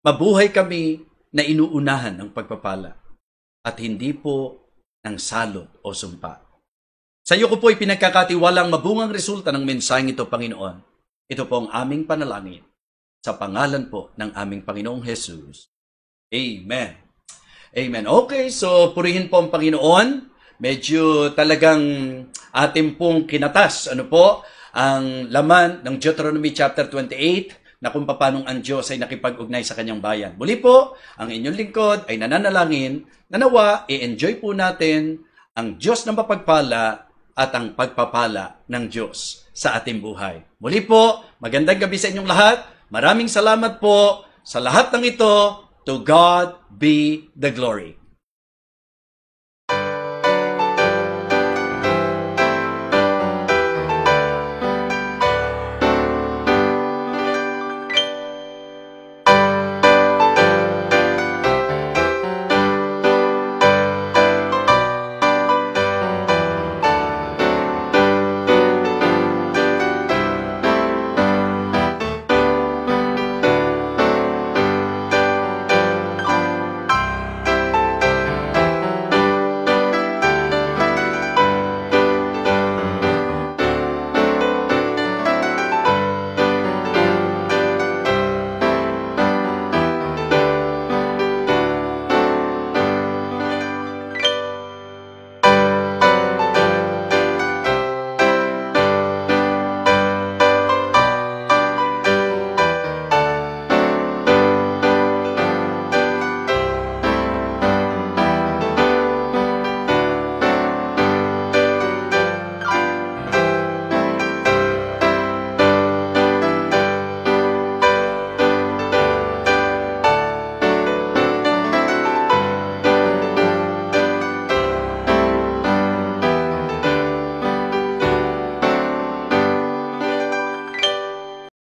Mabuhay kami na inuunahan ng pagpapala. At hindi po ng salot o sumpa. Sa iyo ko po ipinagkakatiwalang mabungang resulta ng mensaheng ito, Panginoon. Ito po ang aming panalangin. sa pangalan po ng aming Panginoong Jesus. Amen. Amen. Okay, so purihin po ang Panginoon. Medyo talagang ating pong kinatas, ang laman ng Deuteronomy chapter 28, na kung paanong ang Diyos ay nakipag-ugnay sa kanyang bayan. Muli po, ang inyong lingkod ay nananalangin na nawa, i-enjoy po natin ang Diyos ng mapagpala at ang pagpapala ng Diyos sa ating buhay. Muli po, magandang gabi sa inyong lahat. Maraming salamat po sa lahat ng ito. To God be the glory.